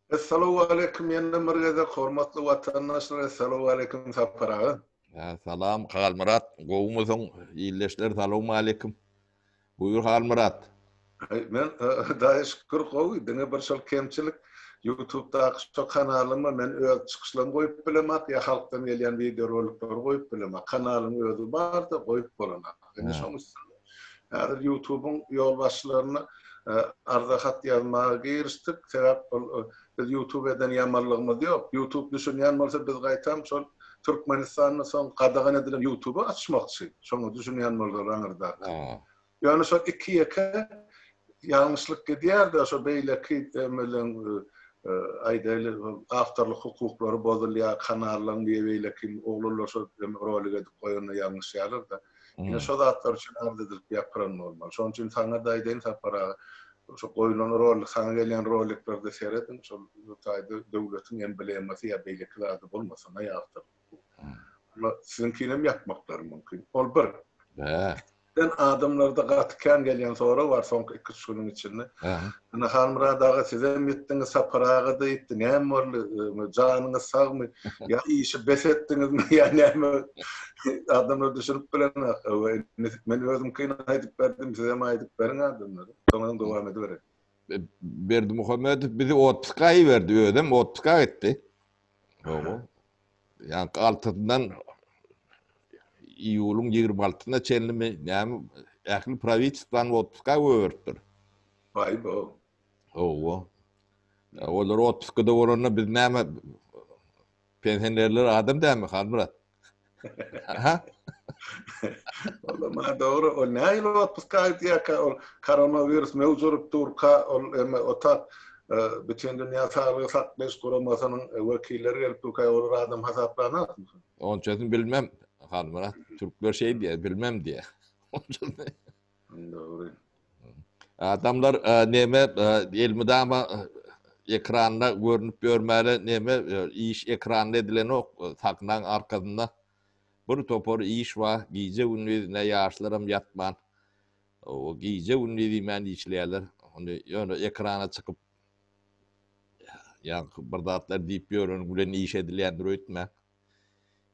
Assalamu alaikum ýene mergede hormatly watandaşlar, assalamu alaikum saparagy. Salam Halmurat. Gowumyzyň ýylleşler salamu aleykum. Buyur Halmurat. Men daýy şükür gowy, diňe bir şol kemçilik YouTube'da şu kanalyma men öz çykyşlarymy goýup bilemek, ýa halkdan gelýän video rolikler goýup bilemek. Kanalyň özü bar da goýup bolanok. Indi şoň üstüne häzir YouTube'un ýol başlaryna arda hat ýazmaga girişdik. Sebäp biz YouTube eden ýamanlygymyz ýok. YouTube düşünýän bolsa biz gaýtam şol Türkmenistanyň soň gadagan edilen YouTube'u açmakçy. Şoňa düşünýän bolsa aňyrda. Yani şol iki ýeke ýalňyşlyk gedýär-de şo beýleki emelen aýdaly awtorlyk hukuklary bozulýar, kanallaryň beýleki oglanlar şo roly edip goýany ýalňyş ýalar-da. Ýene şo zatlar üçin arz edilip ýaparan normal. Şoň üçin saňa daýdyn sapara şo goýulan rol, saňa gelýän rolikleri seredin, şol taýda döwletiň emblemasi ýa beýleki zady bolmasana ýagtyr. Sizinkinem ýapmaklar mümkin. Ol bir. Ben adamlarda gatkan gelýän sonra var soňky 2-3 güniň içinde. Ana Halmurat aga size mitdiňiz saparaga da ýetdi. Näme boldy? Janyňyz sagmy? Ya işi besetdiňizmi? Ya näme? Adamlar düşünüp bilenek. Men özüm kyn aýdyp berdim, size mi aýdyp beriň adamlar. Soňra dowam edip Berdi Muhammed bizi 30 verdi ödem 30 etdi. Yani altından iyulun 26'sında çenlimi näme ähli pravitstan 30 öwürtdir. Vay bo. Olar 30'da orana biz näme pensionerler adam dämi Halmurat? Valla ma doğru. O näýil 30 ýa ol koronavirus mewjud durka o ta bütün dünya sağlığı saklaş kuramasynyň wekilleri gelip durka ol adam hasaplanat. Onçasını bilmem Halmurat. Türkler şey diye bilmem diye. Doğru. Adamlar näme elmidama ekranda görünüp görmäli näme iş ekranda edilen ok taknan arkasında bir topor iş var gize ünlüne yaşlarım yatman o gize ünlü men işleýärler onu ýöne ekrana çykyp ýa bir zatlar diýip ýörün gülen iş edilýändir öýtme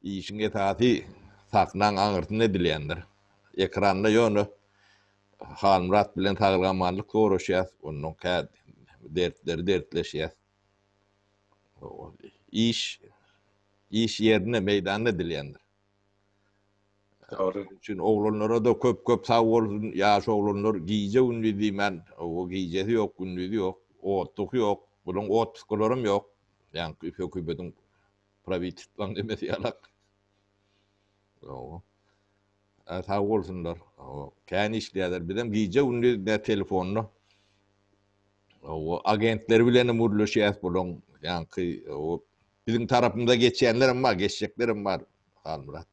işiňe taty taknan aňyrtyn edilýändir ekranda ýöne Halmurat bilen tagylganmanlyk görüşýär onuň käd dertleşýär iş yerine meýdanda edilýändir. Doğru. Çünkü oğlanlara da köp sağ olsun yaş oğlanlar giyice ünlü diýmen o giyicesi yok ünlü yok otluk yok bunun otlularım yok yani hükümetin privatlan demesi yalak sağ olsunlar kendi işleýärler bilen giyice ünlü de telefonla o agentler bilen murlaşýar bulun yani o bizim tarafımda geçenlerim var geçeceklerim var Halmurat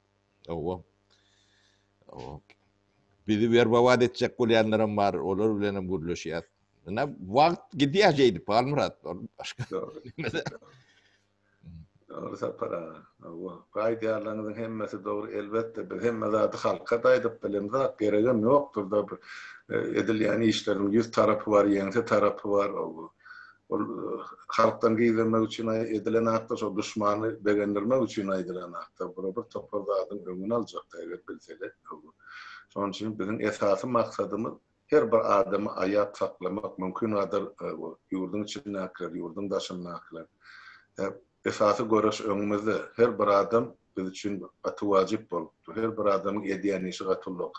bizi berbat edecek bolýanlarym bar, olar bilen gürleşýär. Näme wagt gidýärdi Halmurat, başga. Doğru sapara. Gaýdýarlaryňyň hemmesi doğru elbetde biz hemme zady halka daýdyp bilemez, geregem ýokdur da edilýän işleriň 100 tarapy var, ýeňse tarapy var. Ol halkdan gizlemek üçin edilen hakda şo düşmany begendirmek üçin edilen hakda bir topar zadyň öňüni aljak eger bilseler. Şoň üçin biziň esasy maksadymyz her bir adamy aýat saklamak mümkin adar ýurdun içine aklar, ýurdun daşyna aklar. Esasy görüş öňümizde her bir adam biz üçin aty wajyp bolupdy. Her bir adamyň edýän işi gatullyk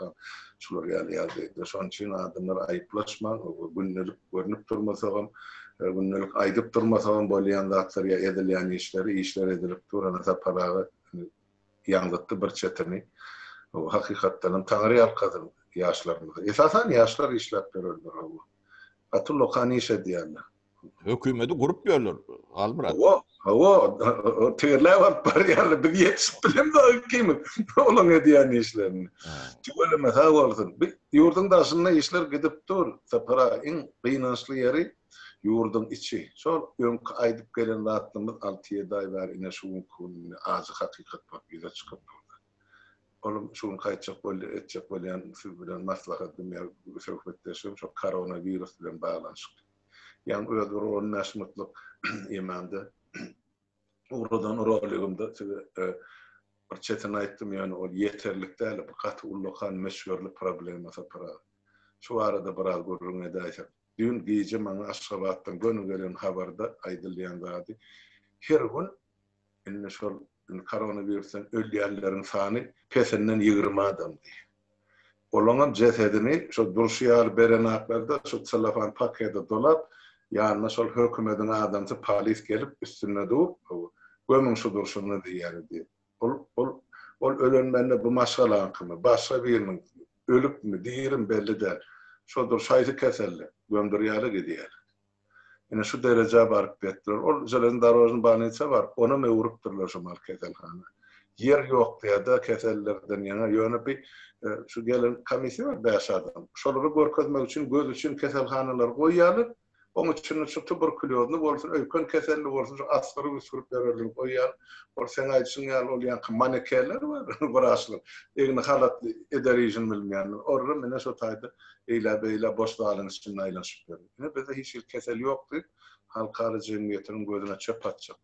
şular ýaly. Şoň üçin adamlar aýyplaşmak, günnelik görünüp durmasagam, günnelik aýdyp durmasagam bolýan zatlar ýa edilýän işler edilip duran saparagy ýaňlatdy bir çetini. O hakykatdan taňry ýalkadyr ýaşlarymyz. Esasan ýaşlar işläp berýärler. Gatullyk iş edýärler. Hökümeti gurup ýörler Halmurat. O terler var ýaly bir ýetişip bilemdi kimi olan edýän işlerini. Tüwele mesele bolsun. Ýurdun daşyna işler gidip dur. Sapara iň gynançly ýeri ýurdun içi. Şol öňkü aýdyp gelen zatlarymyz 6-7 aý bar ine şu gün azy hakykat bak ýa çykyp durdy. Onuň şuň gaýtjak etjek bolýan siz bilen maslahat edýär, söhbetleşip şu koronavirus bilen baglanşyk. Yani ödür onun aşmıtlık imanda. Oradan rolüğümde bir çetin aytdım yani o yeterlik değil. Bu katı ullukan meşgurlu problem para. Şu arada biraz görürüm edaysa. Dün gece bana Aşgabat'tan gönül gelen haberde aydılyan vardı. Her gün inne şol koronavirüsten ölýänleriň sany pesenden 20 adam diye. Olaňam cesedini şu durşýar berenaklarda şu telefon paketi dolap ýa-ni şol hökümetiň adamsy polis gelip üstüne durup gömüň şu durşuny diýerdi. Ol ölenmende bu maşgalaňkymy başga biriniň ölüpmi diýerim belli däl. Şodur şaýsy keselle gömdürýäle gidýär. Ine şu derece barıp bettiler. O Zelen Darozun banitsa var. Ona me urupturlar şu marketelhana. Yer yok diye da kesellerden yana yönü bir şu gelen komisiya var 5 adam. Şoları görkezmek için göz için keselhanalar koýýarlar. Onun için şu tuberkulozny bolsun, öýkön keselli bolsun, şu asgary üsürüp bererler koýýar. O sen aýtsyň ýaly bolýan manekeler var. Guraşlar. Egni halat ederijin bilmeýänler. Orada mene şu taýda eýle boşlaryň için aýlanşyp berdi. Ne bizde hiç kesel ýokdy. Halkary jemgyýetiň gözüne çöp atjak.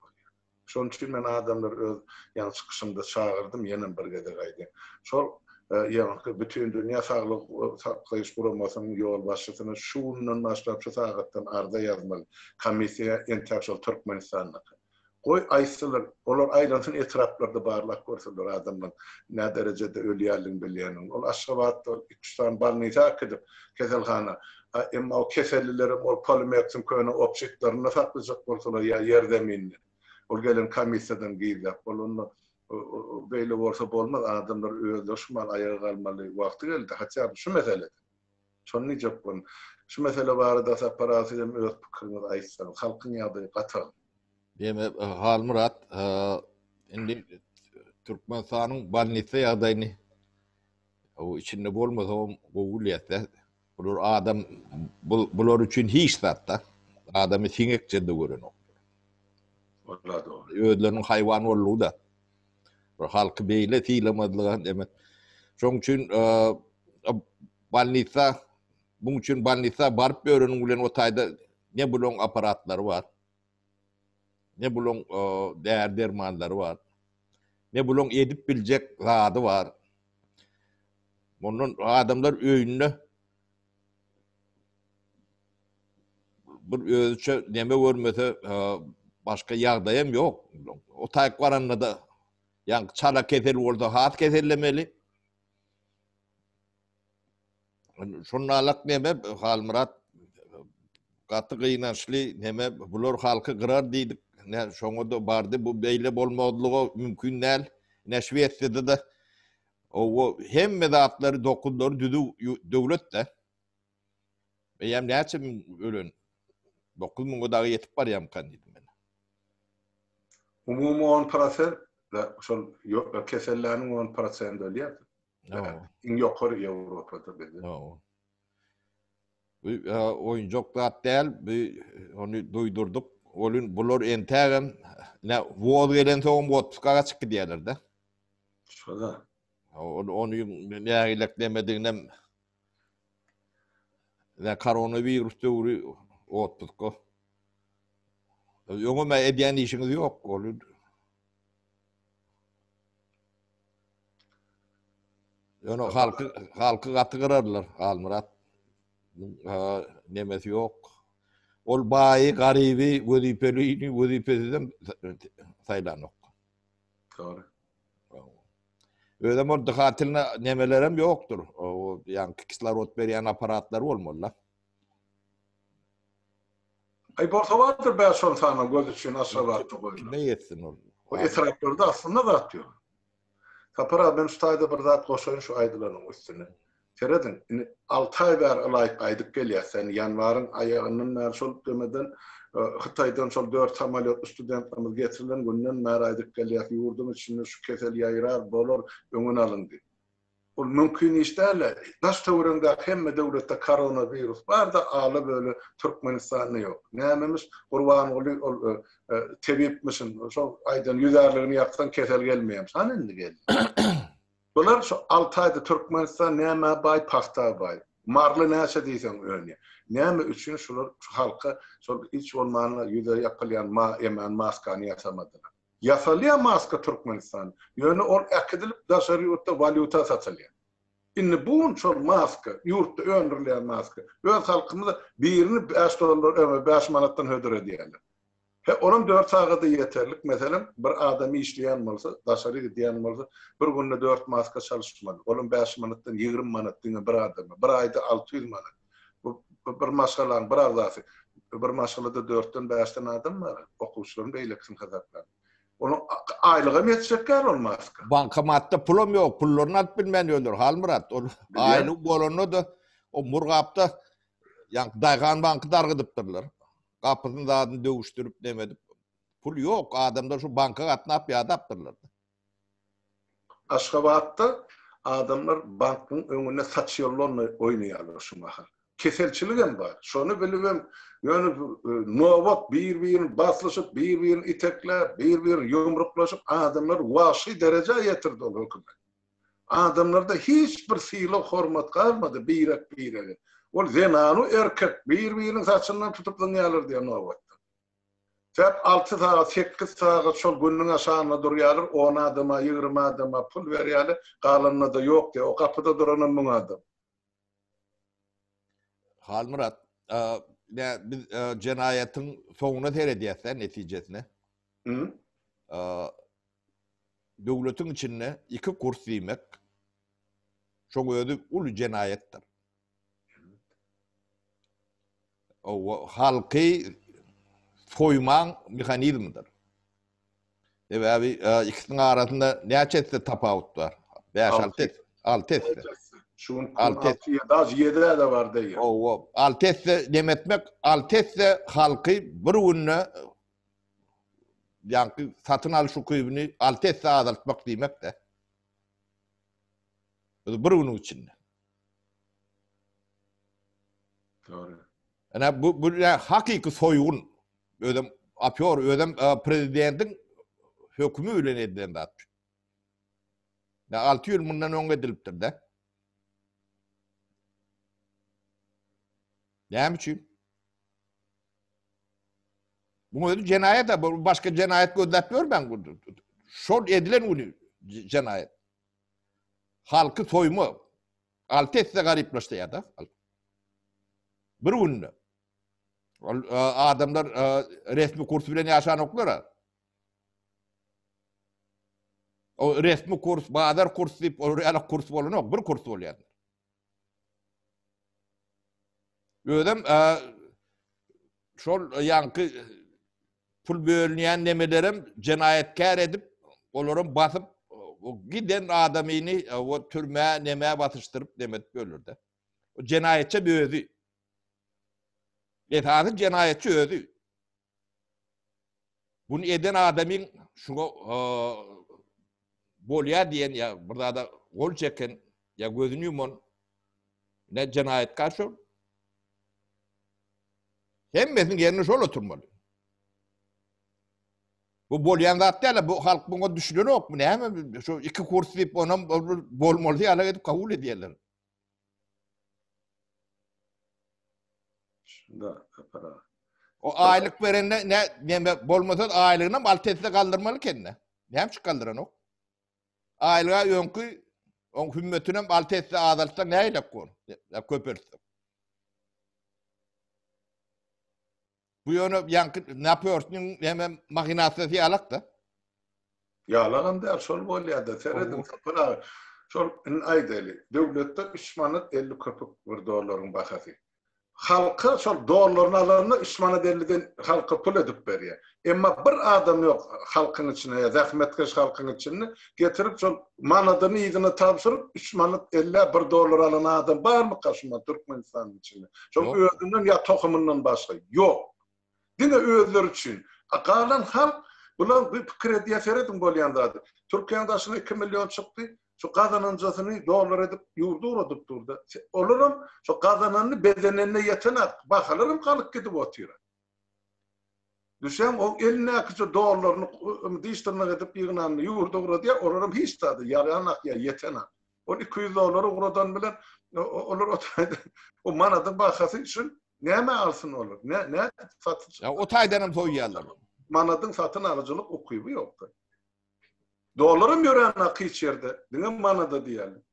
Şoň üçin men adamlar öz ýa çykyşymda çağırdım, ýene bir gede gaýdy. Şol ýa bütün dünýä saglyk saklaýyş guramasynyň ýol başçysyna şundan başlap şu sagatdan arda ýazmaly. Komissiya International Türkmenistanyň. Goý aýsylar, olar aýlansyn etraplarda barlak görseler adamlar ne derejede ölýärligini bilýän. Ol Aşgabatda 2 tane balnita kidip keselhana emma o kesellileri ol polimersin köýüne opşektlerini saklayacak bolsalar ýa ýerdeminni. Ol gelen komissiýadan giýip bolany beýle bolsa bolmaz, adamlar öýleşmal aýaga galmaly wagty geldi. Hatça şu mesele. Şonu diýip bolun. Şu mesele barada separasyýa öz pikirini aýtsan, halkyň ýaly gatal. Deme Halmurat indi Türkmenistanyň balnitsa ýagdaýyny o içinde bolmasa o gowulýatda bular adam bular üçin hiç zatda adamy siňekçede görenok. Öýlerini haýwan bollugy da bir halky beýle tiýlemadlygy demek. Şoň üçin balnitsa buň üçin balnitsa baryp göreniň bilen o taýda ne bulan aparatlary var. Ne bulan değer dermanları var. Ne bulan edip bilecek zady var. Bunun adamlar öýünde bir özçe neme görmese başka ýagdaýam ýok. O taýk baranda ýa çala kesel bolsa hat kesellemeli. Şonalak neme Halmurat gaty gynançly neme bular halky gyrar diýdik. Ne şoňda bardy bu beýle bolmadlygy mümkin näl. Näşwetde de o hemme zatlary dokunlar düdü döwlet de. Beýem näçe ölen 9000 dagy ýetip barýam kan diýdim men. Umumy 10% da şol keselläriniň 10% ölýär. Iň ýokary Ýewropada bizde. Bu oýunjak zat däl, onu duýdurduk. Olun bular entägem ne wol gelen soň wotkaga çykyp diýerler de. Şoda. Onu nägilek demediňem ne koronavirus döwri otputko. Ýöňe edýän işiňiz ýok olun. Ýöne halky gatygyrarlar Halmurat. Nemesi ýok. Ol baýy garyby wezipeliden saýlanok. Doğru. Öyle modda hatylyna nemelerem ýokdur. O ýa kislorod berýän aparatlar bolmaly. Ay bolsa vardır ben son sana göz için Aşgabatda goýulan. Ne yetsin ol? O etraplarda aslında zat ýok. Tapara ben ştaýda bir zat goşaýyn şu aýdylanyň üstüne. Teredin 6 ay ber alayk aýdyp gelýärsen ýanwaryň aýagynyň näme şol demeden Hytaýdan şol 4 samolyot studentlerimiz getirilen günden näme aýdyp gelýär ýurdum içinde şu kesel ýaýrar bolar öňüne alyndy. Ol mümkin iş däl. Daş töwründe hemme döwletde koronavirus bar da aly böyle Türkmenistanyň ýok. Nämemiş Gurban ol tebipmişin şol aýdan ýüzerligini ýaksan kesel gelmeýär. Sana indi geldi. Bular şu 6 ayda Türkmenistan näme bay paxta bay. Marly näçe diýsen öňe. Näme üçin şular halka şol hiç olmaýan ýüze ýapylýan maskany ýasamadylar. Ýasalýan maska Türkmenistan. Ýöne ol äkidilip daşary ýurtda valyuta satylýar. Indi bu şol maska, ýurtda öndürilýän maska. Öz halkymyz birini 5 dollar, 5 manatdan hödür edýärler. Onun 4 saata yeterlik. Mesela bir adam işleyen bolsa, daşary gidiyen bolsa, bir günde 4 maska çalışmalı. Onun 5 manatdan 20 manatdan bir adam. Bir ayda 600 manat. Bu bir maskalan bir azası. Bir maskalada 4'ten 5'ten adam var. Okuşların beyleksin kazaklar. Onun aylığı yetecekler olmaz. Bankamatta pulum yok. Pullarını alıp bilmen ölür. Halmurat. Aylık bolonu da o Murgap'ta Daygan bankı dargıdıptırlar. Kapısını da dövüştürüp demedip. Pul yok. Adamlar şu banka atnap yadaptırlar. Aşgabat'ta adamlar bankın önüne saçıyorlarını oynayanlar şu mahal. Keselçiligem var. Şonu bilmem. Yani novat bir baslaşıp, bir itekler, bir yumruklaşıp adamlar vahşi derece yetirdi o hükümet. Adamlarda hiçbir silo hormat kalmadı. Bir. O zenanu erkek birbirinin saçından tutup dünyalar diye navatta. Hep 6 saat, 8 saat şol günün aşağına duryalar, 10 adıma, 20 adıma pul veryalar, kalanına da yok diye. O kapıda duranın bu adam. Halmurat, biz cenayetin sonuna seyrediysen neticesine. Devletin içinde 2 kurs yemek çok ödü ulu cenayettir. O halkı soyman mekanizmidir. Ve abi ikisinin arasında ne çeşitli tapavut var? 5-6 testi. Şun 6-7 de var değil. O 6 testi demetmek 6 testi halkı bir gününe yani satın al şu kuyumunu 6 testi azaltmak demek de. Bir günün içinde. Doğru. Yani bu hakiki soygun ödem apıyor ödem prezidentin hükmü ülen edilen de atmış. Ya 6 yıl bundan ön ediliptir de. Ne biçim? Bu ödü cenayet de başka cenayet gözletmiyor ben. Şol edilen onu cenayet. Halkı soyma. 6 etse garipleşti ya da. Bir günde. Adamlar resmi kurs bilen yaşayan oklar. O resmi kurs, bazar kurs deyip, o real kurs bolun yok, bir kurs oluyor. Ödem, şol yankı pul bölünyen nemelerim cenayetkar edip, onların basıp, giden adamını o türmeye, nemeye basıştırıp demet bölürde. O cenayetçe bir özü. Esasın cenayetçi özü. Bunu eden adamın şuna bolya diyen ya burada da gol çeken ya gözünü yuman ne cenayet karşı hem bizim yerine şöyle oturmalı. Bu bolyan zaten bu halk bunu düşünüyor yok mu? Ne hemen şu 2 kurs deyip ona bolmalı diye ala edip kabul ediyorlar. O aylık veren ne bolmasa aylığına maltesine kaldırmalı kendine. Ne hem kaldıran o? Aylığa önkü on hümmetine maltesine adalsa ne aylak konu? Ya köperse. Bu yönü yankı ne yapıyorsun? Hemen makinasını yalak da. Yalağın der, şol bol ya da seyredin kapılar. Şol aydeli. Devlette 3 manat 50 köpük bir doların bakası. Halka şol dolarını alanına 3 manat 50'den halka pul edip veriyor. Ama bir adam yok halkın içine ya zahmetkeş halkın içine getirip şol manadını iyidine tapsırıp 3 manat 50 bir dolar alan adam var mı karşıma Türkmenistan'ın içine? Şol ödünden ya tohumundan başka yok. Dine ödüler için. Akalan halk bunlar bir krediye seyredin bolyandadı. Türkiye'nin başına 2 milyon çıktı. Şu kazanıncasını dolar edip yurdu durdu. Olurum şu kazananını bedenine yetenek. Bakalım kalık gidip oturuyor. Düşen o eline akıcı dolarını diştirmek edip yığınanını yurdu uğradı ya olurum hiç tadı. Yarayanak ya yetenek. O 200 doları uğradan bilen olur oturdu. O manadın bakası için Näme alsın olur? Ne satış? Ya o taydanım toýýarlar. Manadın satın alıcılık okuyu yoktu. Dolarım gören akı içeride. Dine manada diyelim.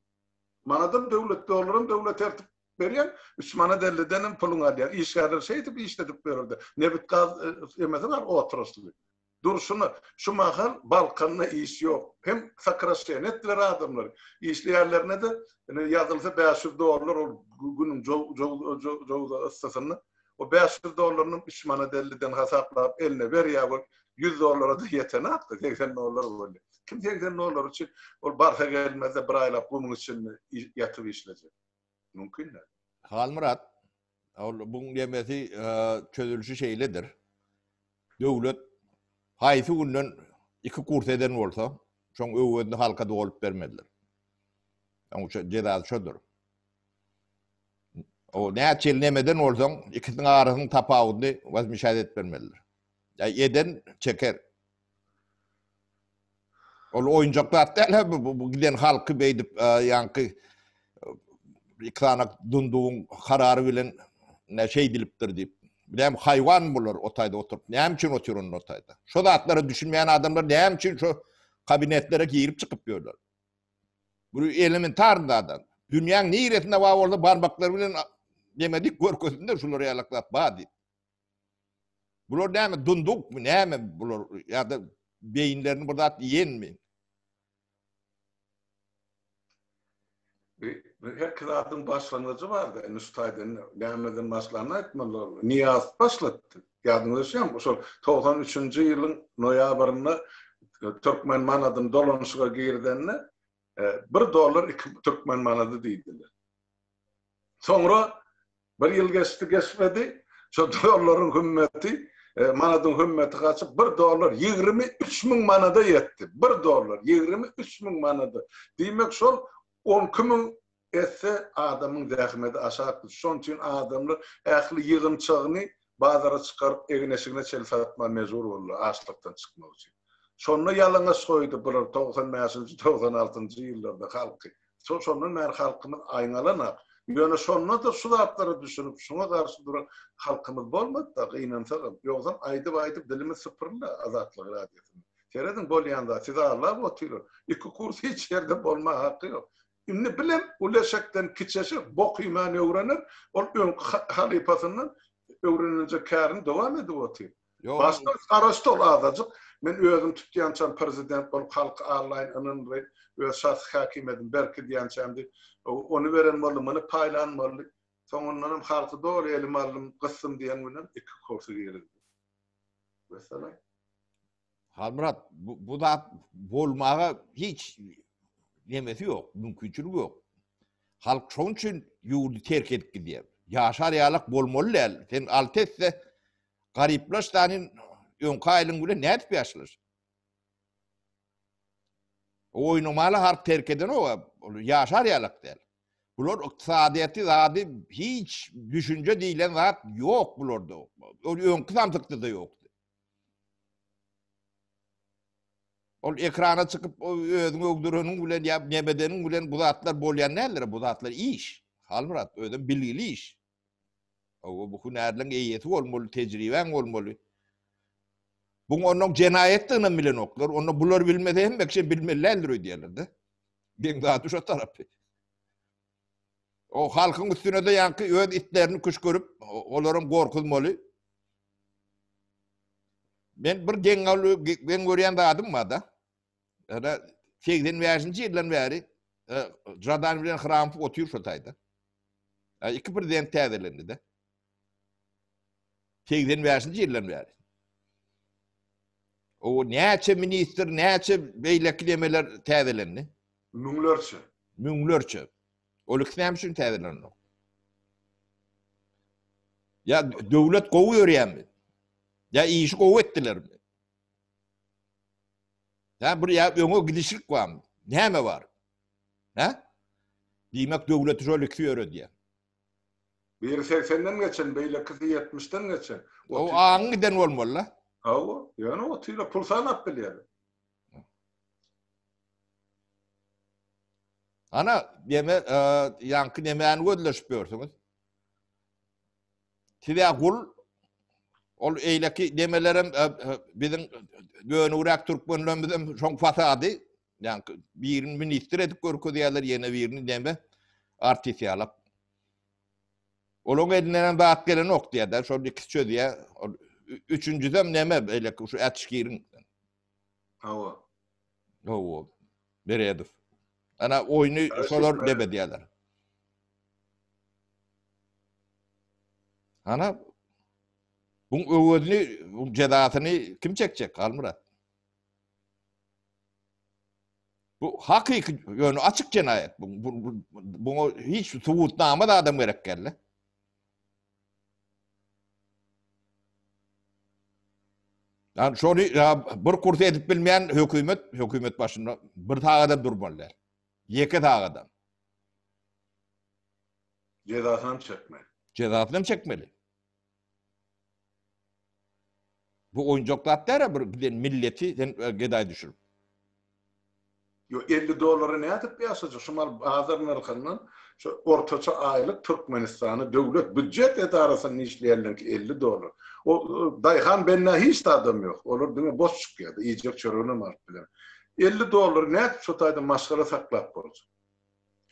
Manadın devlet, dolarım devlet tertip veriyen, 3 manad 50'den pulunu alıyor. İşgaller şeydi bir işledip verirdi. Nebit gaz emesi var, o oturuslu. Duruşunu, şu mahal Balkan'la iş yok. Hem sakrasyon ettiler adamları. İşleyerlerine de yazılsa 500 dolar o günün çoğu ıssasını. O 500 dolarının 3 manad 50'den hesaplayıp eline veriyor. 100 dolara da yetene attı. 80 dolar böyle. Kim 80 dolar için o barha gelmez de bir aylık bunun için yatıp işleyecek. Mümkün değil. Halmurat, bunun demesi çözülüşü şeyledir. Devlet hayfi günden 2 kurs eden olsa, şoň öwünde halka dolup bermediler. Ama cezası şodur. O näçe nemeden olsaň, ikisiniň arasyny tapawuny müşahet bermediler. Ya eden çeker. Ol oyuncaklar däl bu giden halky beýdip ýanky iklanak dunduğun kararı bilen ne şey dilipdir diýip. Bilem hayvan bular o tayda oturup. Näme üçin oturun o tayda? Şo zatları düşünmeyen adamlar näme üçin şu kabinetlere girip çıkıp ýörler? Bu elementar adam. Dünýäň niretinde wa orada barmaklar bilen demedik görkezinde şuları ýalaklap badi. Bular näme dunduk mu näme bular ýa-da beyinlerini burada ýenmi? Her kıraatın başlangıcı vardı. En üstaydın gelmeden başlarına etmeliler. Niyaz başlattı. Yardımlaşıyor. Şu 93. yılın noyabrında Türkmen manadın dolanışıga girdiğinde $1 2 Türkmen manadı deydiler. Sonra bir yıl geçmedi. Şu doların hümmeti manadın hümmeti kaçıp $1 23.000 manada yetti. $1 23.000 manada. Demek şu 10.000 etse adamın zähmeti aşağı. Şon üçin adamlar ähli yığınçygyny bazara çıkarıp evine eşigine çel satma mezur boldy açlyktan çıkmak üçin. Şonu ýalaňa soýdy bir 95-nji 96-njy ýyllarda halky. Şondan mer halkymyz aýnalanak. Ýöne şonda da şu zatlary düşünüp şuna garşy duran halkymyz bolmady da gynansa ýoksa aýdyp dilimiz sıpyrly azatlyk radiosyny. Seredin bolýanda siz Allah otyr. 2 kurs hiç ýerde bolma hakkı ýok. Ünni bilem ulaşaktan kiçeşi bok imanı öğrenir. Ol ön halifasından öğrenince kârını devam edip otuyor. Başta araştı ol azıcık. Men özüm tutyançan prezident olup halk ağırlayın ının öz şahs hakimedim belki diyançamdı. Onu veren malımını paylanmalı. Sonundan halkı doğru elim aldım kıssım diyen günden 2 kursu girildi. Mesela. Halmurat, bu da bolmağa hiç nemesi yok, mümkünçülük yok. Halk şoň üçin ýurdu terk edip gidýär. Ýaşar ýalyk bolmaly däl. Sen alt etse garyplaşdanyň öňki aýlyň bilen nädip ýaşalar? Oýnamaly halk terk eden o, ýaşar ýalyk däl. Bular ykdysadyýaty zady hiç düşünje diýilen zat ýok bularda. O öňki samtykda da ýok. Ol ekrana çıkıp özüň öwdüreniň bilen ýa nebedeniň bilen bu zatlar bolýan näler? Bu zatlar iş. Halmurat, ödüm bilgili iş. O bu hünärliň eýeti bolmaly, tejriben bolmaly. Bu onuň jenaýetdigini bilen oklar. Onu bular bilmede hem bekşe bilmellerdir diýerler-de. Ben zat şu tarapy. O halkyň üstüne de ýanky öz itlerini kuş görüp, olaryň gorkuzmaly. Ben bir ben görýän adam var da. Ana 80-nji ýyldan bäri Radan bilen Hrampy otyr şu taýda. 2 prezident täzelendi de. 80-nji ýyldan bäri. O näçe minister, näçe beýleklemeler täzelendi? Müňlerçe. Olyk näme üçin täzelendi? Ya döwlet gowy ýörýärmi? Ya işi gowy etdilermi? Ya buraya öňe gidişlik barmy? Näme var? Ha? Diýmek döwlet şol ýöredi diýär. 180'den geçen beýle kızı 70'den geçen. O aňydan bolmaly. Hawa, ýani o tyla pul sanap bilýär. Ana deme ýanky nemäni gözleşip ýörsiňiz? Tide kul ol eyleki demelerim bizim dönürak Türkmenlerimizin çok fasadı. Yani birini minister edip görküdiyalar yine birini deme artificialak. Olun elinden dağıt gelen ok diye de sonra ikisi çözüye. Üçüncüden neme böyle şu etşkirin. Hava. O nereyedir? Ana oyunu solar debe diyorlar. Ana bunun öğüdünü, bunun cezasını kim çekecek Almurat? Bu hakiki yönü açık cinayet. Bunu hiç subutname da adam gerek geldi. Yani şunu bir kurs edip bilmeyen hükümet başında bir tağada durmalılar. Yeke tağada. Cezasını mı çekmeli? Cezasını mı çekmeli? Bu oyuncaklar bir milleti gıday düşürüp. Yo $50 ne atıp ýaşaja şumal bazar narxından şu ortaça aylık Türkmenistan'ı devlet büdjet edarasının işleyenler ki $50. O dayhan benne hiç de adam yok. Olur değil mi? Boş çıkıyordu. İyicek çörüğünü var bilen. $50 ne şu tayda maskara saklap borcu.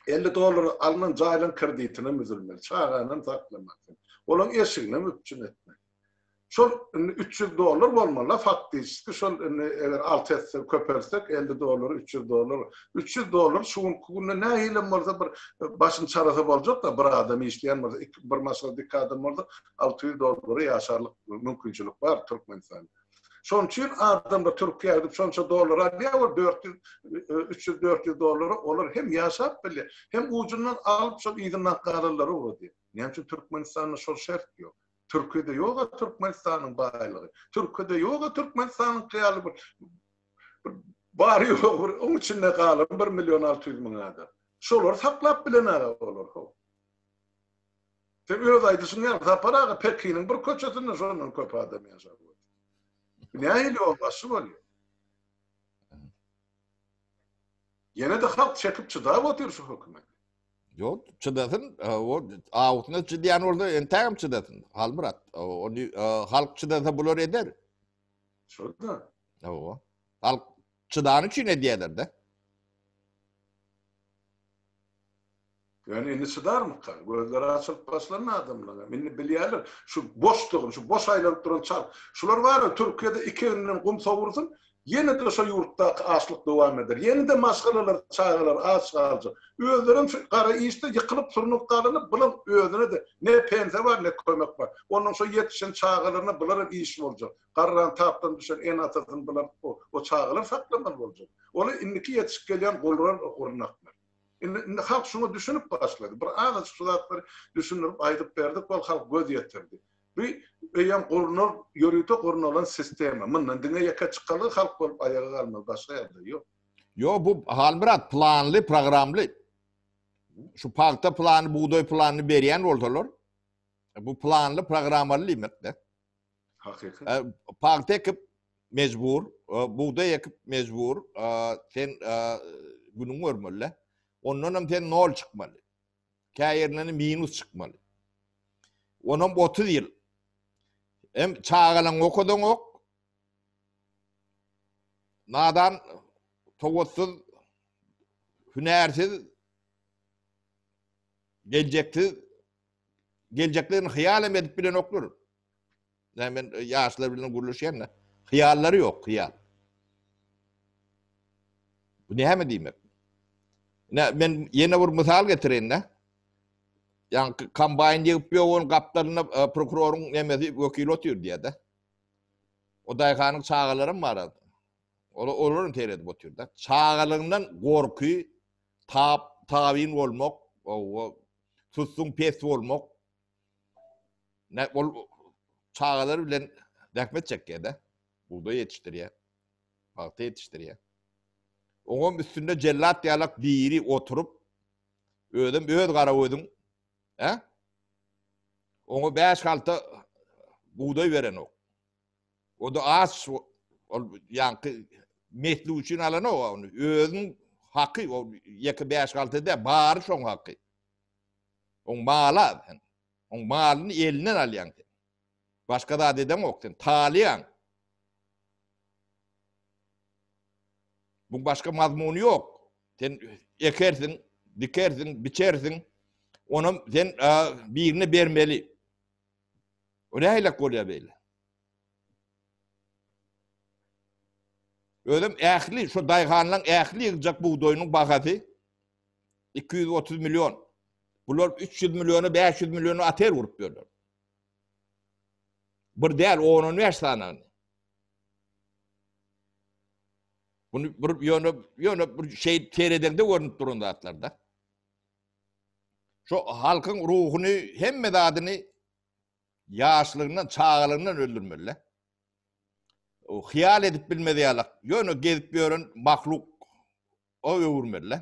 $50 alınan caylan kreditini müzülmeli. Çağanın saklamak. Onun eşiğine müpçün etmek. Şol $300 bolmaly faktiski şol eger alt etsek köpersek $50 $300 şuň günne nähile bolsa bir başyn çarasa boljak da bir adam işleýän bolsa bir masalyk adam bolsa $600 ýaşarlyk mümkinçilik bar Türkmenistan. Şoň üçin adam da Türkiýede şonça dollara diýär 400 $300-400 olur hem ýaşap bilýär hem ucundan alyp şol ýygynan garalary boldy. Näme üçin Türkmenistanyň şol şert ýok. Türkiye'de yok Türkmenistan'ın baylığı. Türkiye'de yok Türkmenistan'ın kıyalı bir bari yok. Onun içinde kalır 1.600.000 adam. Şolar saklap bilen olur. Tabi öyle aydısın ya. Para Pekin'in bir köçesinde sonun köpe adam yaşar. Ne ayılı olması oluyor. Yine de halk çekip çıdağı oturuyor şu hükümet. Yok, çıdasın, o ağutuna çıdayan orada entayım çıdasın, Halmurat. Onu halk çıdasa bulur eder. Şurada. O. Halk çıdağını için ne diyorlar da? Yani indi çıdar mı kal? Gözleri açılıp başlarına adamlar. Beni bilýärler. Şu boşluğun, şu boş aylanıp duran çal. Şular var ya Türkiye'de iki önünden kum savursun. Yine de şu yurtta açlık devam eder. Yine de maskaralar, çaylar aç kalacak. Özlerin kara işte yıkılıp surunup kalınıp bulan özüne de ne pense var ne kömek var. Onun şu yetişen çağlarına bular iş olacak. Karran taptan düşen en atasın bular o çağlar saklamalı olacak. Onu indiki yetişip gelen kollar ornaklar. Indi halk şunu düşünüp başladı. Bir ağaç sulatları düşünüp aydıp verdik, o halk göz yetirdi. Bir eýen gurunur, ýörüte gurun olan sistema. Mundan diňe ýaka çykaly halk bolup ayaga galmaly, başga ýerde ýok. Yo bu Halmurat planly, programly. Şu parkta planı, buğday planını berýän bolsalar. Bu planly, programmaly limette. Hakyky. Parkta ekip mecbur, buğday ekip mecbur. Sen günüň görmeli. Ondan hem sen nol çıkmalı. Käýerlerine minus çıkmalı. Onun 30 yıl. Hem çağalan okudun ok. Nadan togutsuz, hünersiz, geleceklerini hıyal edip bilen okur. Yani ben yaşlar bilen guruluşayan da. Hıyalları yok, hıyal. Bu ne hem diyeyim hep? Ben yine bir misal getireyim de. Yani kambayın yiyip yoğun kaplarına prokurorun emesi vekil otuyor diye de. O dayıkanın çağalarım var. Olurun teredip otuyor da. Çağalığından korku, tavin olmak, tutsun pes olmak. Çağaları bilen rahmet çekiyor da. Burada yetiştiriyor. Parkta yetiştiriyor. Onun üstünde cellat diyalak biri oturup ödüm, kara ödüm. Onu 5-6 buğday veren o. O da az yani metli üçün alan o. Özün hakkı o yeki 5-6 de bağır şon hakkı. On mala. On malını elinden alyan. Başka da dedem okten. Taliyan. Bu başka mazmunu yok. Sen ekersin, dikersin, biçersin. Onu sen birini vermeli. O ne haylak oluyor böyle? Öyle ähli, şu dayhanlan ähli yığacak buğdayının bahası 230 milyon. Bunlar 300 milyonu, 500 milyonu ater vurup diyorlar. Bir değil, onun ver sana. Bunu bir şey tereden de görünüp durunda atlarda. Şu halkın ruhunu hem medadını yaşlığından, çağalığından öldürmeliler. O hiyal edip bilmediğalak. Yönü gezip görün mahluk o öldürmeliler.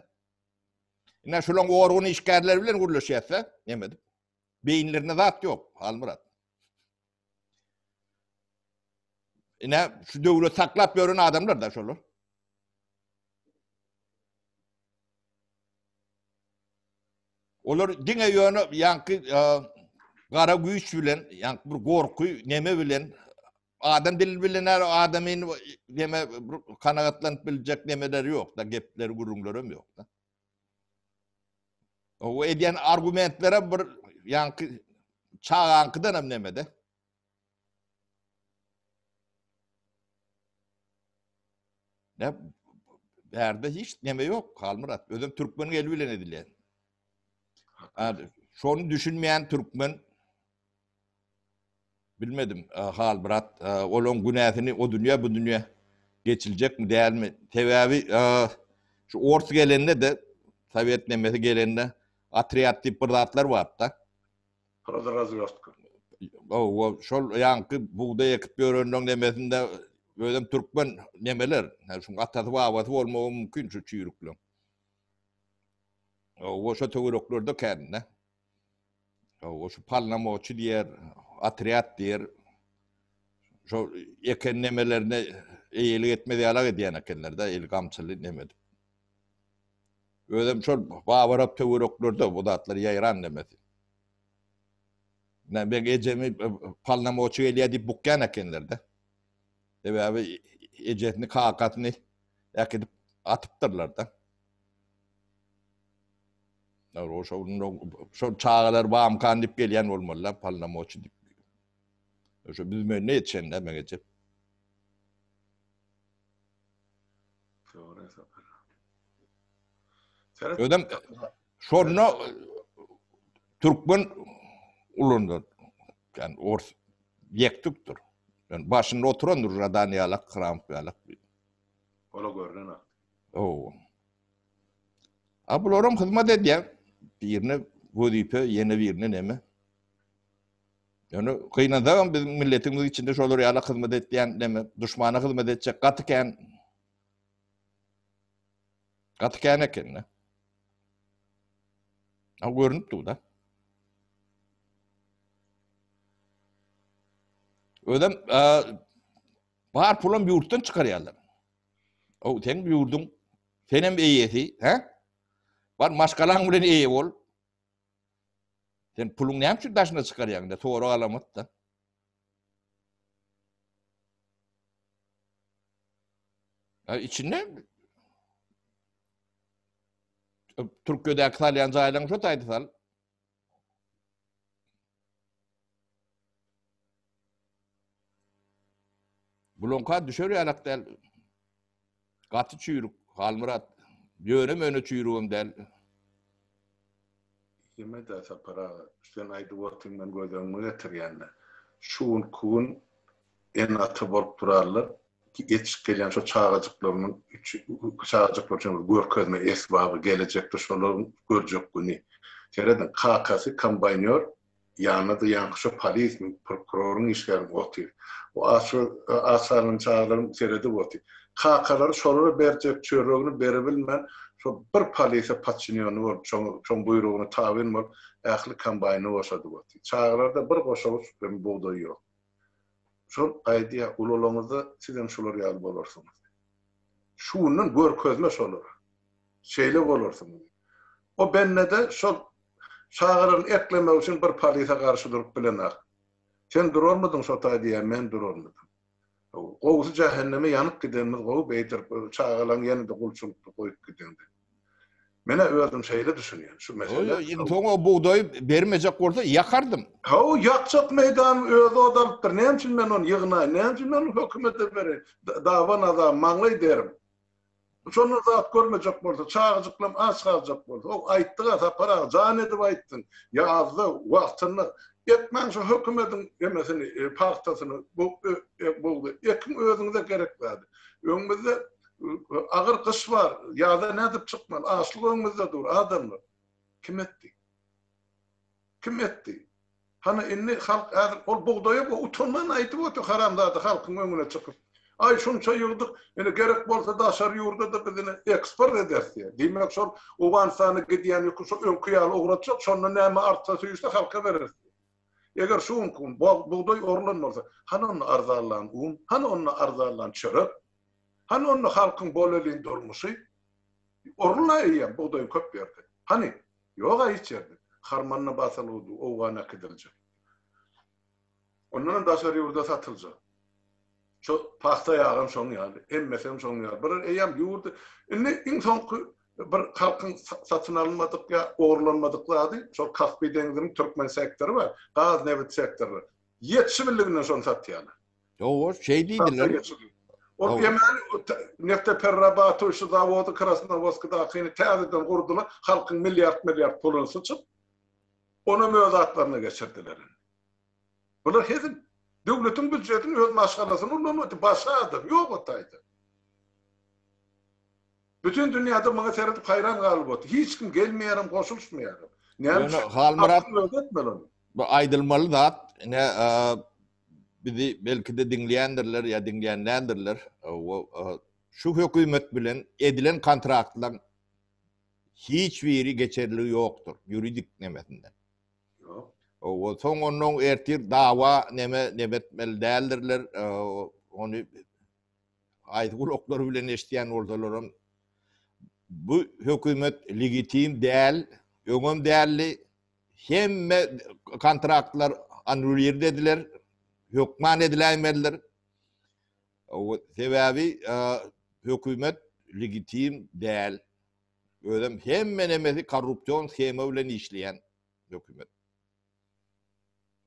Yine şulan orgun işgärler bilen gurlaşyatsa, yemedim. Beyinlerine zat yok, Halmurat. Yine şu devlet saklap görün adamlar da şolur. Olar dine yönü yankı kara güç bilen, yankı bir korku neme bilen, adam dil bilen adamın neme kanatlanıp bilecek nemeleri yok da, gepleri gurunlarım yok da. O ediyen argumentlere bir yankı çağankıdan hem nemede. Ne? Berde hiç neme yok Halmurat. Özüm Türkmen'in eli bilen edilen. Şunu düşünmeyen Türkmen bilmedim Halmurat. Onun günahını o dünya bu dünya geçilecek mi değil mi? Tevavi şu orta geleninde de Sovyet nemesi geleninde atriyat tip bırdatlar var da. Burada razıyorduk. O şol yankı buğday ekip görünün nemesinde özüm Türkmen nemeler. Şu atası babası olma mümkün şu çiğrükle. O şu tövürüklerde kendine. O şu parlamoçu diyer, atriyat diyer. Şu eken nemelerine eğilik etmedi alak ediyen ekenlerde el gamçılı nemedi. Özüm şol bavarap tövürüklerde bu datları yayran nemedi. Ben ecemi parlamoçu eliye dip bukkan ekenlerde. Ve abi ecetini kakatını yakidip atıptırlar da. O şu çağlar bağım kandip gelen olmalılar parlamoçu dip. Şu biz ne yetişen de ben geçip. Ödem şorno Türkmen ulundan yani yektuktur. Yani başında oturandır radaniyalak, krampiyalak. Ola görünen ha. Oo. Ablorum hizmet ediyor. Birine vazife, yeni birine neme. Yani kıynadan bizim milletimiz içinde şolar yalak hizmet ediyen neme, düşmana hizmet edecek katıken eken ne? O görünüp dur da. Ödem var pulun bir yurttan çıkarıyorlar. O sen bir yurdun senin bir iyisi, he? Var maşkalan bilen iyi ol. Sen pulun ne yapıyorsun taşına çıkarıyorsun da sonra alamat da. İçinde Türkiye'de aksalyan zaylan şu taydısal. Bulonka düşür yalak del. Katı çüyrük, Halmurat. Yönüm önü çüyrüğüm del. Yeme de para, işte aydı vaktinden gözümü getirgenler. Şuun kuğun en atı bolup durarlar. Ki yetişip gelen şu çağacıklarının, çağacıklar için görkezme esbabı gelecektir, şoların görecek günü. Tereden kakası kambaynıyor, yanında yankı şu polis mi, prokurorun işlerini otuyor. O asarın çağların terede otuyor. Kakaları şoları verecek çöreğini verebilmen, şu bir polise paçiniyonu var, şon buyruğunu tavin var, ähli kambayını oşadı otuyor. Çağlarda bir koşavuç buğday yok. Şol aydiya ululamaızda sizem şolar ýaly bolarsyňyz. Şunun görkezme şolar. Şeýle bolarsyňyz. O bennede şol Şağırın ekleme için bir polise karşı durup bilenak. Sen dururmudun şota diye, men dururmudum. Qoğusu cehenneme yanıp gidenimiz qoğu beytir, çağılan yanında kulçuluklu koyup gidendi. Mene öldüm şeyle düşünüyorum, şu mesele. O buğdayı vermeyecek olsa yakardım. O yakacak meydan özü odalıptır. Ne için ben onu yığınay, ne için ben onu hükümete vereyim. Davan adam, manlay derim. Şonu zat görmeyecek olsa, çağıcıklam az kalacak olsa, o ayttığa tapara, can edip ayttın. Yazdı, vaktını, etmen şu hükümetin yemesini, partasını, buldu. Ekin özünde gereklerdi. Önümüzde ağır kış var, yağda ne edip çıkmalı, aslı önümüzde dur, adamlar. Kim etti? Kim etti? Hani inni halk, ol buğdayı bu utanman aytıp otu haramdadı halkın önüne çıkıp. Ay şunça yıldık, yani gerek bolsa da aşağı yurda da bizini eksport ederse. Demek sol Uganstan'a gidiyen yoksa ön kıyalı uğratacak, sonra neyme artsa işte halka verir. Eğer şu unkun, buğday orlanmazsa, hani onun arzarlan hani onun arzarlan çörek, hani onun halkın boleliğinde olmuşu, orlanayım buğdayı köp verdi. Hani, yok hiç yerdi. Harmanına basalı oldu, oğana gidilecek. Onların da aşağı yurda satılacak. Şu pasta yağın son yani, emmesem son yani. Bir eyyam yurdu, en son bir halkın satın alınmadık ya, uğurlanmadıklardı. Şu Kaspi Denizli'nin Türkmen sektörü var, Gaz Nevit sektörü var. 70 milyon son sattı yani. O şey değildiler. O yemen nefte perrabatı şu zavodu Krasnovodsk'da akını tezeden kurdular, halkın milyar pulunu sıçıp, onu mevzuatlarına geçirdiler. Bunlar hezim. Devletin bütçetini öz maşgalasını ulamadı. Başka adam yok otaydı. Bütün dünyada bana seyredip hayran kalıp otu. Hiç kim gelmeyerim, koşuluşmayarım. Yani Halmurat bu aydılmalı da ne bizi belki de dinleyendirler ya dinleyenlerdirler. Şu hükümet bilen edilen kontraktlar hiçbiri geçerli yoktur. Yuridik nemetinden. Yok. O son onun ertir dava nemetmeli değerlerler. Onu aytıgul okları bilen eştiyen ordalarım. Bu hükümet legitim değil, öngüm değerli. Hem kontraktlar annulir dediler, hükman edilemediler. O sebebi hükümet legitim değil. Ödem hemen korrupsiyon schema bilen işleyen hükümet.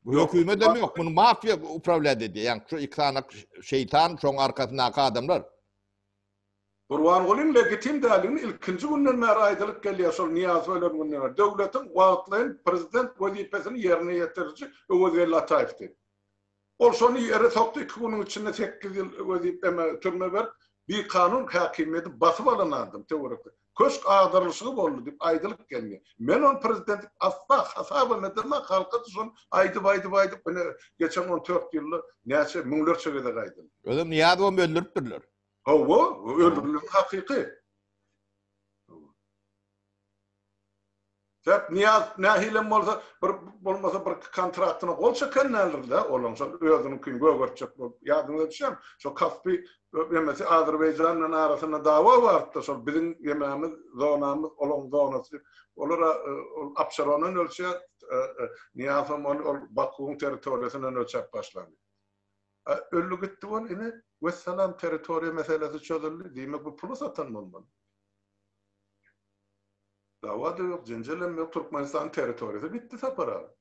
Bu hükümet de yok, bunu mafya upravlıyor dedi. Yani şu iki tane şeytan, şu arkasındaki adamlar. Kurban legitim değerliğinin ilkinci günden meri aydılık geliyor. Sol niyaz öyle günden. Devletin vaatlayan prezident vazifesini yerine getirici Özel Latayf'ti. O sonu yere soktu, 2 günün içinde 8 yıl vazifeme türme ver. Bir kanun hakimiyeti basıp alınandım teorikte. Köşk ağdırılışı oldu deyip aydılık gelmiyor. Men on prezident asla hasabı medemle halka son aydı geçen 14 yıllı neyse müngler çögede kaydı. Öyle niyad o öldürüptürler. O öldürülüğün hakiki. Hep niyaz nahilem olsa olmasa bir kontraktına kol çekenlerdir de olmasa özünün gün gögörçek yadınıza düşen şu Kaspi mesela Azerbaycan'ın arasında dava vardı so bizim yemeğimiz zonamız olan zonası olara Abşeron'un ölçüye niyazım Baku'nun teritoriyasından ölçek başlandı. Öllü gitti on yine Vesselam teritoriya meselesi çözüldü. Demek bu pulu satan mı olmalı? Dava da yok, cencelem yok, Türkmenistan teritoriyası bitti sapara.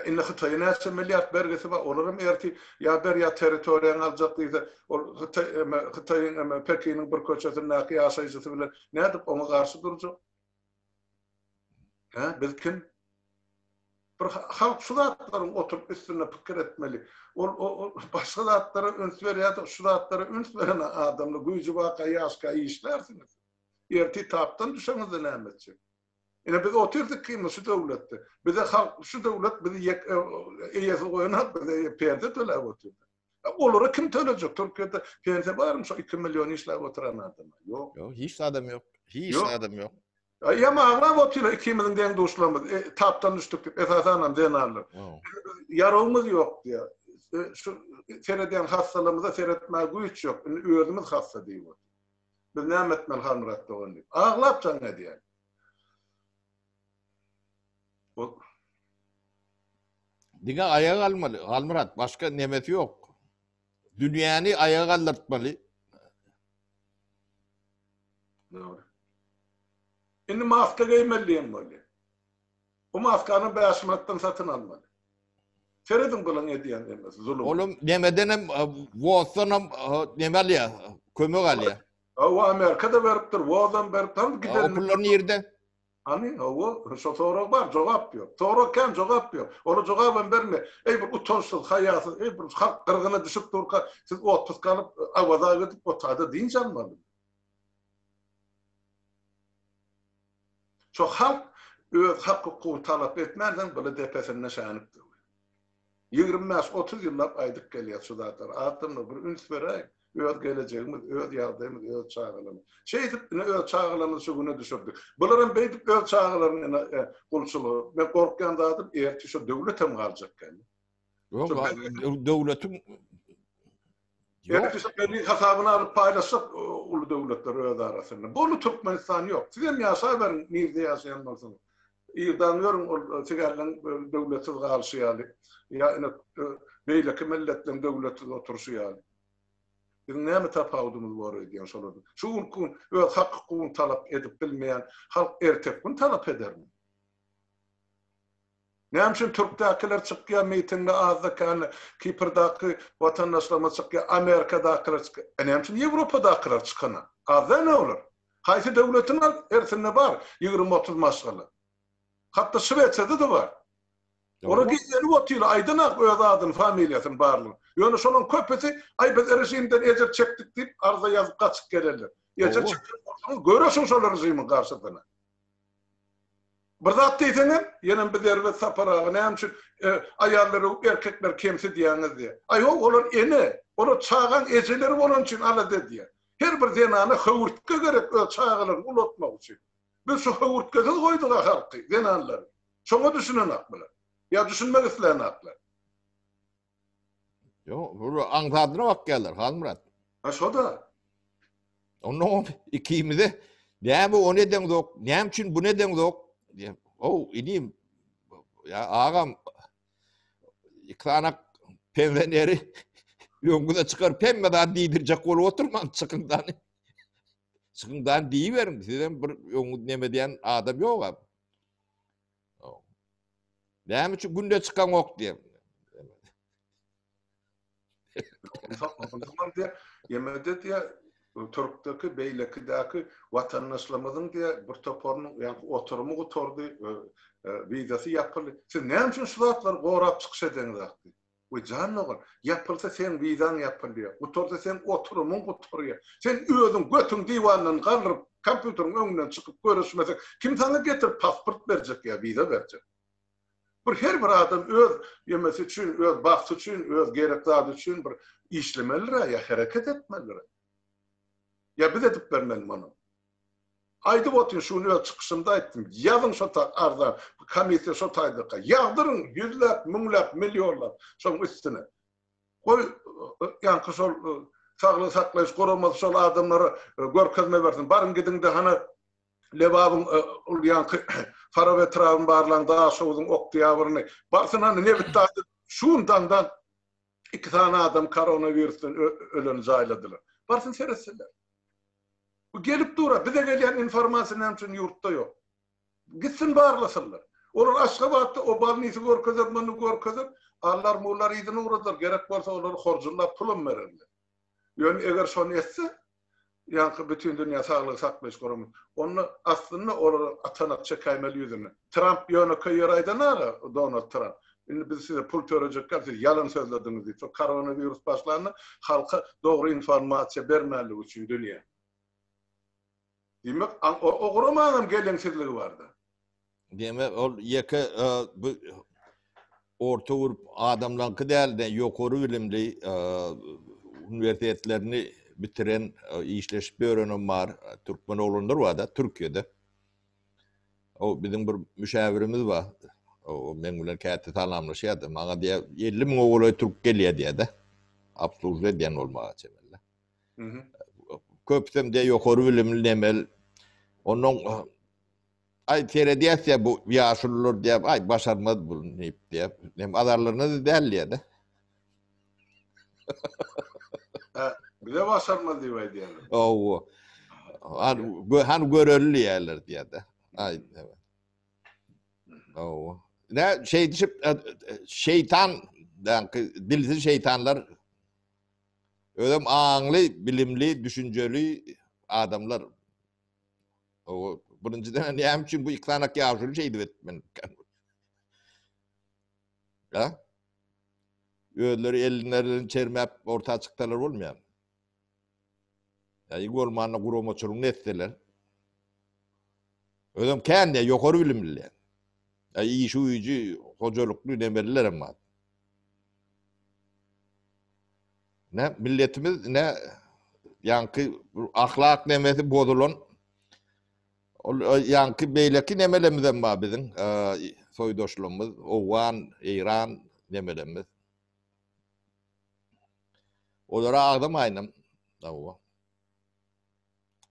İnne Hıtay'ın her milyar belgesi var, olurum erti ya teritoriyan alacaktıysa, Hıtay'ın Pekin'in bir köçesinin yaşayıcısı bile ne edip ona karşı duracak? Biz kim? Bir halk şu zatların oturup üstüne fikir etmeli. O başka zatlara üns veriyor, şu zatlara üns veren adamla gücü vakayı aşkayı işlersiniz. Erti taptan düşeniz de nehmetçi. Yine biz oturduk ki şu devlette. Bize halk, şu devlet bizi eyesi koyana bize perde töle oturdu. Olur kim tölecek? Türkiye'de perde var mı? Şu 2 milyon işler oturan adam. Yok. Yok, hiç adam yok. Hiç adam yok. Ya mağlam oturuyor 2000'in den dostlarımız. Taptan düştük. Esasen denarlı. Yaralımız yok diye. Şu seyreden hastalığımıza seyretmeye güç yok. Özümüz hasta değil. Biz ne etmeli Halmurat'ta onu. Ağlap can ne diye. O Diňe ayağa kalmaly. Almurat başka nemeti yok. Dünýäni ayağa kaldırtmaly. doğru. Indi maska giymeliýem bolýar. O maskany 5 manatdan satyn almaly. Seredin bulan ediyen emas, zulüm. Oğlum nemedenem Watson'am nemeli ya, kömek alya. O Amerika'da veripdir, Wozan berip tam O giderini. pullarını yerde. Hani o şu sorak var, cevap yok. Sorakken cevap yok. Onu cevaben verme. Ey bir utonsuz, hayasız, ey bir halk kırgına düşüp durka, siz otuz kalıp avaza gidip otada deyince almalı. Çok halk öz hakkı talep etmezden böyle depesine şanıp duruyor. 25-30 yıllar aydık geliyor sudatlar. Altında bir üns vereyim. Öz geleceğimiz, öz yardımımız, öz çağılarımız. Şeydip öz çağılarımız şu güne düşürdük. Bunların beydip öz çağılarının kulçuluğu. Ben korkuyan da adım eğer ki şu devletim kalacak yani. Yok, devletim Eğer ki şu belli hesabını alıp paylaşsak ulu devletler öz arasında. Bunu Türkmenistan yok. Sizin yaşa verin, nerede yaşayanlarsınız. İranıyorum o sigarların devletsiz kalışı yani. Yani beyleki milletin devletsiz oturuşu yani. Bizim näme tapawdymyz bar ediýän şolary. Şu ülkün öz hakkyny talap edip bilmeýän halk ertekini talap edermi? Näme üçin Türkdäkiler çykýan mitingde azdaky Kiprdaky watandaşlarma çykýan Amerikadakylar çykýan. Näme üçin Ýewropadaklar çykana? Azda ne olur? Haýsy döwletin ersinde bar 20-30 maşgaly. Hatda Şweçede de var. Ora gizleri otyla aydynak öz adyn familiýasyny barlygy. Ýöne şonuň köpesi aýbet rejimden ejer çekdik diýip arza ýazyp gaçyp gelirler. Ejer çekip göresin şol rejimiň garşysyna. Bir zat diýseňem, ýene bir derbe saparagy näme üçin aýallary erkekler kemsi diýäňiz diýe. Aý olar ene, olar çağan ejeleri bolan üçin ala diýe. Her bir zenany howurtga gerek öz çağalaryny ulatmak üçin. Biz şu howurtga goýdyk halky, zenanlar. Şoňa düşünen akmylar. Ya düşünmek isteyen aklar. Yok, bu antadyna bak gelir, Halmurat. Ha şo da. Onu ikimize näme o neden yok, näme üçin bu neden yok? O inim ya ağam iklanak pemveneri yonguda çıkar pemmeden diýdirjek bolup oturman çykyndan. Çykyndan diýiberim. Sizden bir yongu näme diýen adam ýok abi. Näme üçin günde çıkan ok diýem. Yemede diye Türk'teki beylekideki vatandaşlarımızın diye bir toporun yani oturumu oturdu vizası yapıldı. Siz ne için şulatlar gorap çıkış edeniz akti? O canlı yapılsa sen vizan yapılıyor. Otursa sen oturumun oturuyor. Sen özün götün divandan kaldırıp kompüterin önünden çıkıp görüşmesek kim sana getir pasport verecek ya viza verecek. Her bir adam öz yemesi için, öz baksı için, öz gerekli için bir işlemeleri ya hareket etmeleri. Ya bir edip vermeli bana. Aydı otun şunu öz çıkışımda ettim. Yazın şu arda, komite şu taydıqa. Yağdırın yüzler, minler, milyonlar şunun üstüne. Koy, yani şol sağlığı saklayış, koruması şol adamları görkezme versin. Barın gidin de hani Lebabın yankı fara ve travın barlan daha soğudun ok diyavarını. Barsın hani ne bitti adı şundan 2 tane adam koronavirüsten ölünü zayladılar. Barsın seyretsinler. Bu gelip dura. Bir de gelen informasyon hem için yurtta yok. Gitsin barlasınlar. Olur Aşgabat'ta o balnisi görkezir, bunu görkezir. Allar muğlar idini uğradır. Gerek varsa onları horcunlar pulun verirler. Yani eğer şunu etse yani bütün dünya sağlığı saklayış kurumu. Onu aslında orada atanak çekaymalı yüzüne. Trump yönü kıyıraydı nara Donald Trump. Şimdi biz size pul törecek siz yalan sözlediniz diye. Çok koronavirüs başlarına halka doğru informasyon vermeli için dünya. Demek o kurumanın gelinsizliği vardı. Demek o yeke orta grup adamlarınki değil de yukarı bilimli üniversitelerini bitiren işleşip öğrenim var. Türkmen oğlunlar var da Türkiye'de. O bizim bir müşavirimiz var. O mengulen kağıtı tanımlaşıyordu. Bana diye 50 bin oğlu Türk geliyor diye de. Absolut diyen olmaya çevirler. Köptem de yukarı bilimli nemel. Onun ay terediyse bu yaşlılar diye ay başarmadı bunu diye. Hem adarlarına da derliye de. Bir de başarma diye diyelim. Oo. Han göröllü yerler diye de. Ay evet. Oo. Ne şey dişip şeytan yani dilsiz şeytanlar öyle ağlı, bilimli, düşünceli adamlar. O birinciden ne için bu iklanak yavşulu şeydi ben. Ya. Öğleri elinlerini çermep orta çıktalar olmuyor. Ya ilk olmanla kuromoçurun netseler. Öyle kendi yukarı bilimli. Ya iyi şu uyucu hocalıklı demeliler ama. Ne milletimiz ne yankı ahlak nemesi bozulan yankı beyleki nemelemizden var bizim soydaşlığımız, Oğan, İran nemelemiz. Olara ağdım aynım.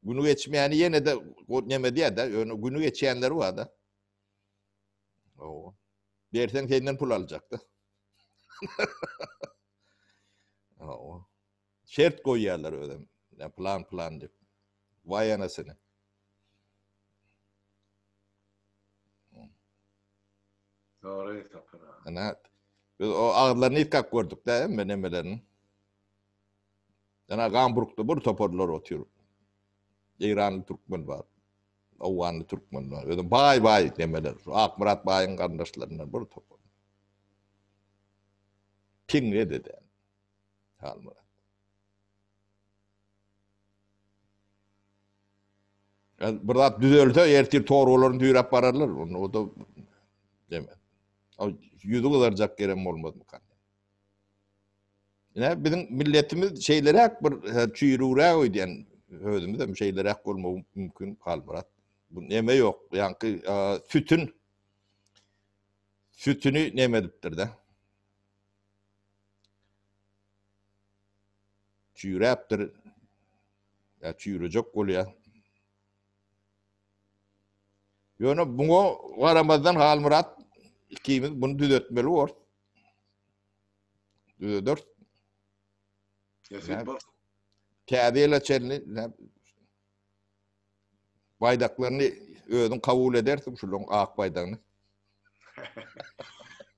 Günü geçmeyeni yine de neme diye de günü geçenleri var da. Dersen kendinden pul alacaktı. Şert koyuyorlar öyle. Plan diye. Vay anasını. Doğru tapır. Ana biz o ağlarını ilk kak gördük de menemelerini. Ana Gamburg'da bir toparlar oturuyor. İranlı Türkmen var. Avvanlı Türkmen var. Öyle bay demeler. Akmurat Bay'ın kardeşlerinden bir topar. Ping ne dedi? Halmurat. Yani burada düzeldi, ertir toğrularını düyrep bararlar. O da demedi. Yüzü kılaracak gerem olmadı mı kan? Ne bizim milletimiz şeylere hak bir çuyruğuna oydayan ödümüzde şeylere hak olma mümkün Halmurat. Bu neme yok. Yani sütünü nemediptir de. Çüyreptir. Ya çüyrecek oluyor. Yani bunu varamazdan Halmurat ikimiz bunu düzeltmeli var. Düzeltir. Kâdeyle çelini baydaklarını ödün kabul edersin şu ak baydağını.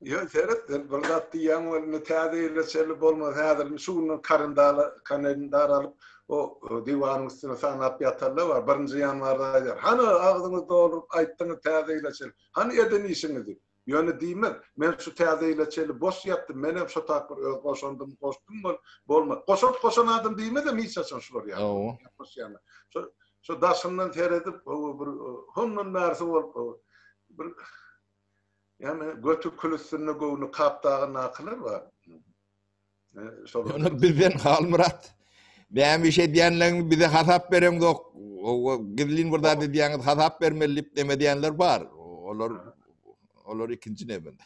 Ya seyret, burada diyen var, müteadiyle çelip olmaz. Hazır şunun kanındar alıp o divanın üstüne sanat yatarlı var. Birinci yanvarda eder. Hani ağzınızda olup ayttığını teadiyle çelip. Hani eden işinizi? Yönü değmez. Ben şu teadiyle çelip boş yaptım. Ben hep şu takır koşundum, koştum mu? Bolma. Koşan adım değmez de mi içesin şular yani? Yani. Şu daşından teredip, hunun neresi olup, yani götü külüsünü göğünü kaptağın akılır var. Onu bizden Halmurat. Ben bir şey diyenlerin bize hasap verem de gidilin burada dediğiniz hasap vermelip deme diyenler var. Olur ikinci ne bende.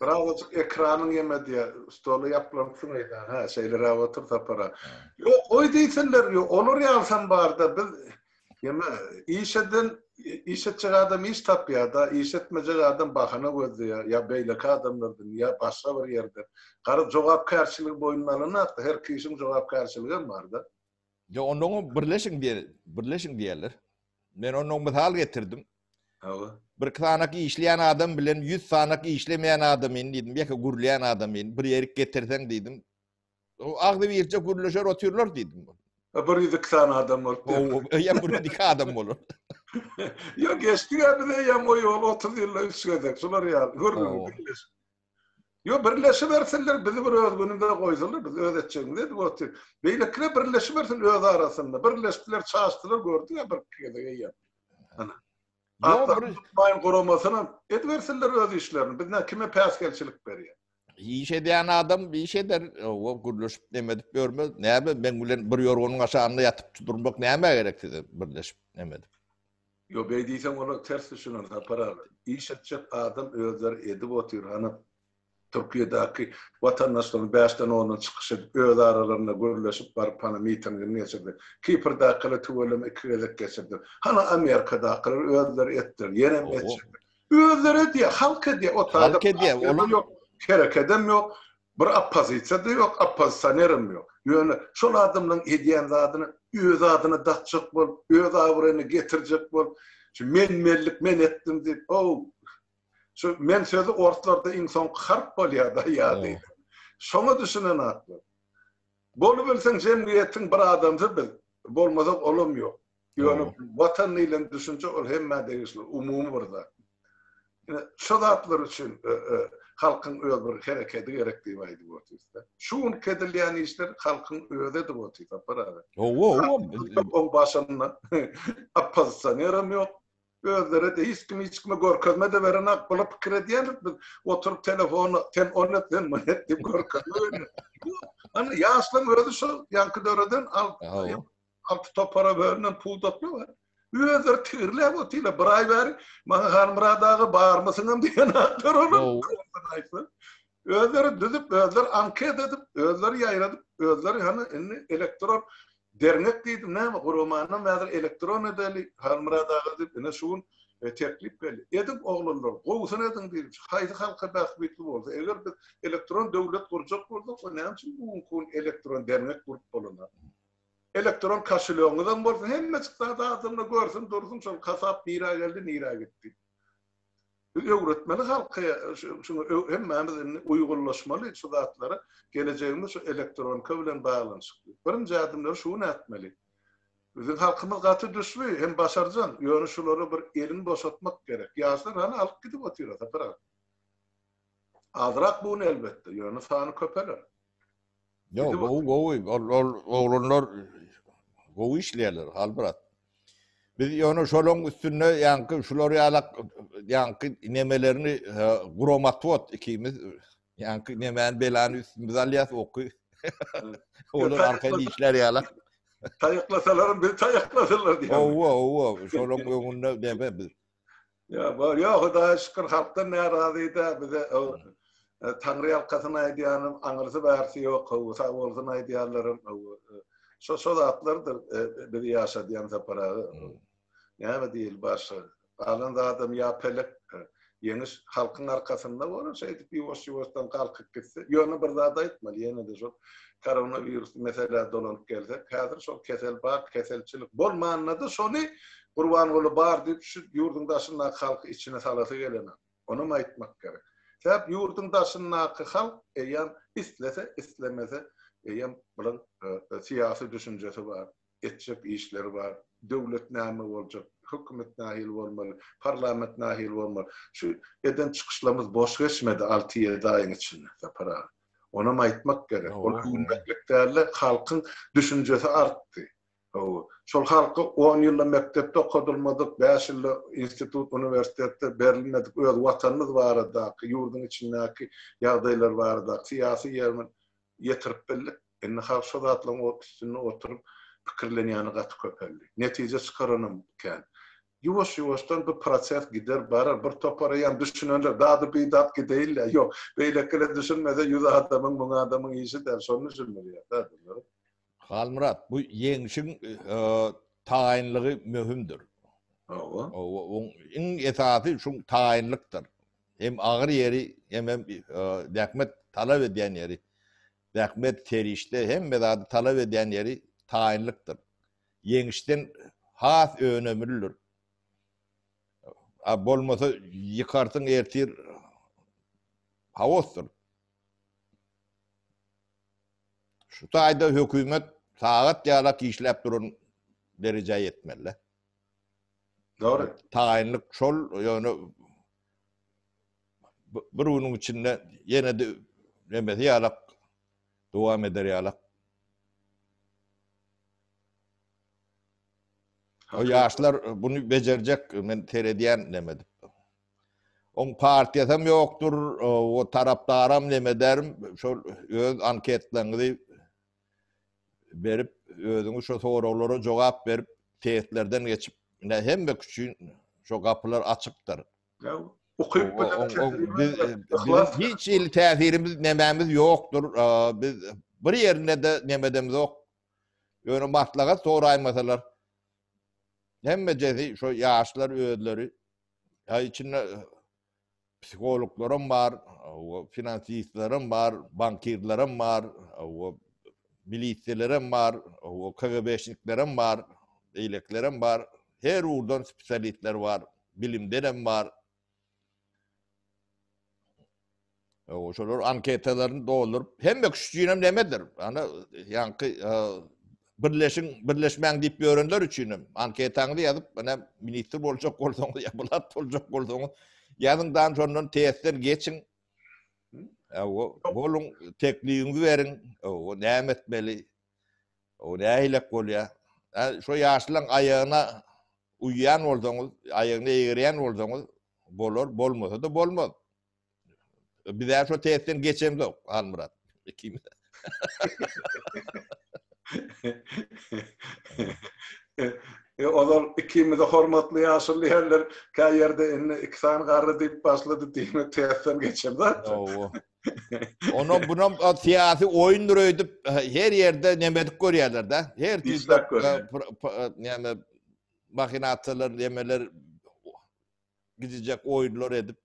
Birazcık ekranın yemedi stolu yapılan şunaydı. Ha şeyleri avatır tapara. Yok oy değilsinler. Yok olur ya sen barda biz yeme işetçek adam iş tapıyor da işetmeyecek adam bahane gözü ya beylek adamlardan ya başka bir yerde. Karı cevap karşılığı boyunun alınır. Her kişinin cevap karşılığı var da. Ya onun birleşin diyorlar. Ben onun misal getirdim. Bir tanaki işleyen adam bilen 100 tanaki işlemeyen adamın dedim. Ya ki gurlayan adamın bir yerik getirsen dedim. O ağzı bir yerce gurlaşır oturuyorlar dedim. Bir yedik tane adam olur. Ya bir yedik adam olur. Ya geçti ya bir de ya o yol 30 yılla üstüne şular ya. Birleş. Yo birleşiversinler bizi bir özgününde koysalar biz ödeteceğim dedi. Beylekle birleşiversin öz arasında. Birleştiler, çalıştılar gördün ya bir kere ya. Atlayın korumasına etversinler öz işlerini. Bizden kime peskelçilik veriyor? İyi şey diyen adam bir şey der. O gürleşip demedip görmez. Ne ben bir yorgunun aşağında yatıp durmak neyime gerek dedi. Birleşip demedip. Yo beydiysen onu ters düşünür. Para iş edecek adam özler edip oturuyor. Türkiye'deki vatandaşların 5'ten 10'un çıkışı öz aralarında görüleşip barıp hana mitingini geçirdi. Kiper'dakılı tüvelem 2 gezek geçirdi. Hana Amerika'dakılar özleri ettiler. Yenem geçirdi. Özleri diye, halk diye. O Halk tarihte diye, yok, kerek edem yok. Bir appozisiya da yok, appozisyonerim yok. Yani şol adamın hediyen adını, öz adını dağıtacak bol, öz avrını getirecek bol. Şu men ettim deyip, şu men sözü ortalarda insan harp bolýar da ya deyip. Şoňa düşünen atlı. Bolu bilsen cemgiyetin bir adamdı bil, bolmazak olum yok. Yani vatan ile düşünce ol hemme değişli, umumu burada. Yani şu atlar için halkın öz bir hareketi gerektiği vaydı bu ortada. Şun kedilýän işler halkın özü de ortada parada. On başında appozisyonerim yok. Özleri de hiç kime görkezme de veren ak bulup pikir ediyen oturup telefonu ten monet deyip görkezme öyle. Hani yaşlan özü şu yankı döreden altı topara verilen pul dotlu var. Özleri tirle bu tile bir ay veri bana hanımradağı bağırmasınım diyen aktar olur. Özleri düdüp, özleri anket edip, özleri yayradıp, özleri hani elektron dernek deydim, ne mi? Kurumanın vedir elektron edeli, hanımradağı deyip, ne şuun teklip belli. Edip oğlunlar, qoğusun edin deyip, haydi halka bakbetli oldu. Eğer biz elektron devlet kuracak olduk, o ne için bu elektron dernek kurup olunlar? Elektron kaşılığından bolsa hemme çıksa da adamını görsün, dursun, şol kasap nira geldi, nira gitti. Öğretmeli halka şunu hemmemiz uygullaşmalı şu zatlara geleceğimiz şu elektronika bilen bağlanışık. Birinci adımlar şunu etmeli. Bizim halkımız katı düşmüyor, hem başarcan, yani şuları bir elini boşaltmak gerek. Yaşlar hani alıp gidip atıyor da bırak. Azrak bunu elbette, yani sağını köpeler. Yok, oğlunlar gowy işlerler, halburat. Biz ýöne şolong üstünde yankı şulary alak yankı nemelerini gromatwot ikimiz yankı nemen belany üstümüze alýas oky. Olar arkaly işler ýala. Tayaklasalarım bir tayaklasalar diýär. Şolong öňünde debe biz. Ya bar ya Hudaýa şükür halkdan narazyda bize Tanrı halkasyna aýdýanym aňyrsy bärsi ýok, sag bolsun aýdýarlarym. Şo zatlardır bir ýaşadýan zaparagy. Näme diýil başy. Alan adam ýapelek ýeňiş halkyň arkasynda bolan şeýdip ýuwaş-ýuwaşdan kalkyp gitse, ýöne bir zat aýtmaly, ýene de şol koronavirus mesele dolanyp gelse, häzir şol kesel bar, keselçilik bolmanyna da şonu Qurban bolup bar diýip şu ýurduň daşynda halky içine salasy gelener. Onu aýtmak gerek. Sebäp ýurduň daşynda halk eýen islese, islemese eýen bilen siyasi düşünjesi bar, etjek işleri bar. Döwlet näme boljak, hökümet nähil bolmaly, parlament nähil bolmaly. Şu eden çykyşlarymız boş geçmedi 6-7 aýyň içinde zapara. Onu aýtmak gerek. Ol ümmetliklerle halkyň düşünjesi artdy. Şol halky 10 ýyl mektepde okudylmadyk, 5 ýyl institut, universitetde berilmedik, öz watanymyz barada, ýurduň içindäki ýagdaýlar barada, siyasi ýermen ýetirip bildik. Indi halk şo zatlaryň üstüne oturup pikirlenýäni gaty köpeldi. Netije çykaranam ken. Ýuwaş-ýuwaşdan bir proses gider barar, bir toparayan düşünenler daha bidat gideýiller. Ýok, beýlekle düşünmede 100 adamyň, 1000 adamyň işi der, şonu düşünmelýär da. Halmurat, bu ýeňişiň taýinligi möhümdir. Iň esasy şu taýinlikdir. Hem agyr ýeri, hem däkmet talap edýän ýeri. Däkmet terişde hem de talap edýän ýeri taýinlikdir. Ýeňişden has önemlidir. Bolmasa ýykartyň ertir hawosdur. Şu taýda hökümet sagat ýalak işläp durun derejä ýetmeli. Doğru. Taýinlik şol ýöne bir ýylyň içinde ýene de nemesi ýalak dowam eder ýalak. O yaşlar bunu becerjek, men terediýän nemedim. On partiýasam ýokdur, o tarapdaram neme derim, şol öz anketlerini berip, özüňi şo soralara jogap berip, testlerden geçip, hemme küçüğün şo kapılar açıktır. okuyup Bizim hiç il tesirimiz nememiz yoktur. Biz bir yerine de nemedemiz yok. Öyle matlaga soraymasalar. Hemme jezi şu yaşlar ödleri. Ya içinde psikologlarım var, finansistlerim var, bankirlerim var, milisiyelerim var, KGB'şniklerim var, eyleklerim var. Her uğurdan spesyalistler var, bilimdenim var. Şolar anketelerini doldurup hem küçüğünüm demedir. Ana yankı birleşmen deyip öğrenler üçünüm. Anketangı yazıp bana minister olacak olduğunu, yapılat olacak olduğunu yazından sonra testler geçin. Bolun tekliğini verin. O ne etmeli? O ne eylek oluyor? Şu yaşlıların ayağına uyuyan olduğunuz, ayağına eğriyen olduğunuz bolur, bolmasa da bolmaz. Bir daha şu testten geçeyim de Almurat. İkimiz. Olar ikimize hormatly ýaşly ýerler ka ýerde iki tane garry diýip başlady diýme testten geçem zat. Onun bunun siyasi oyundur öydüp her yerde nemedik görýärler da. Her türlü yani makinatçılar yemeler gidecek oyunlar edip.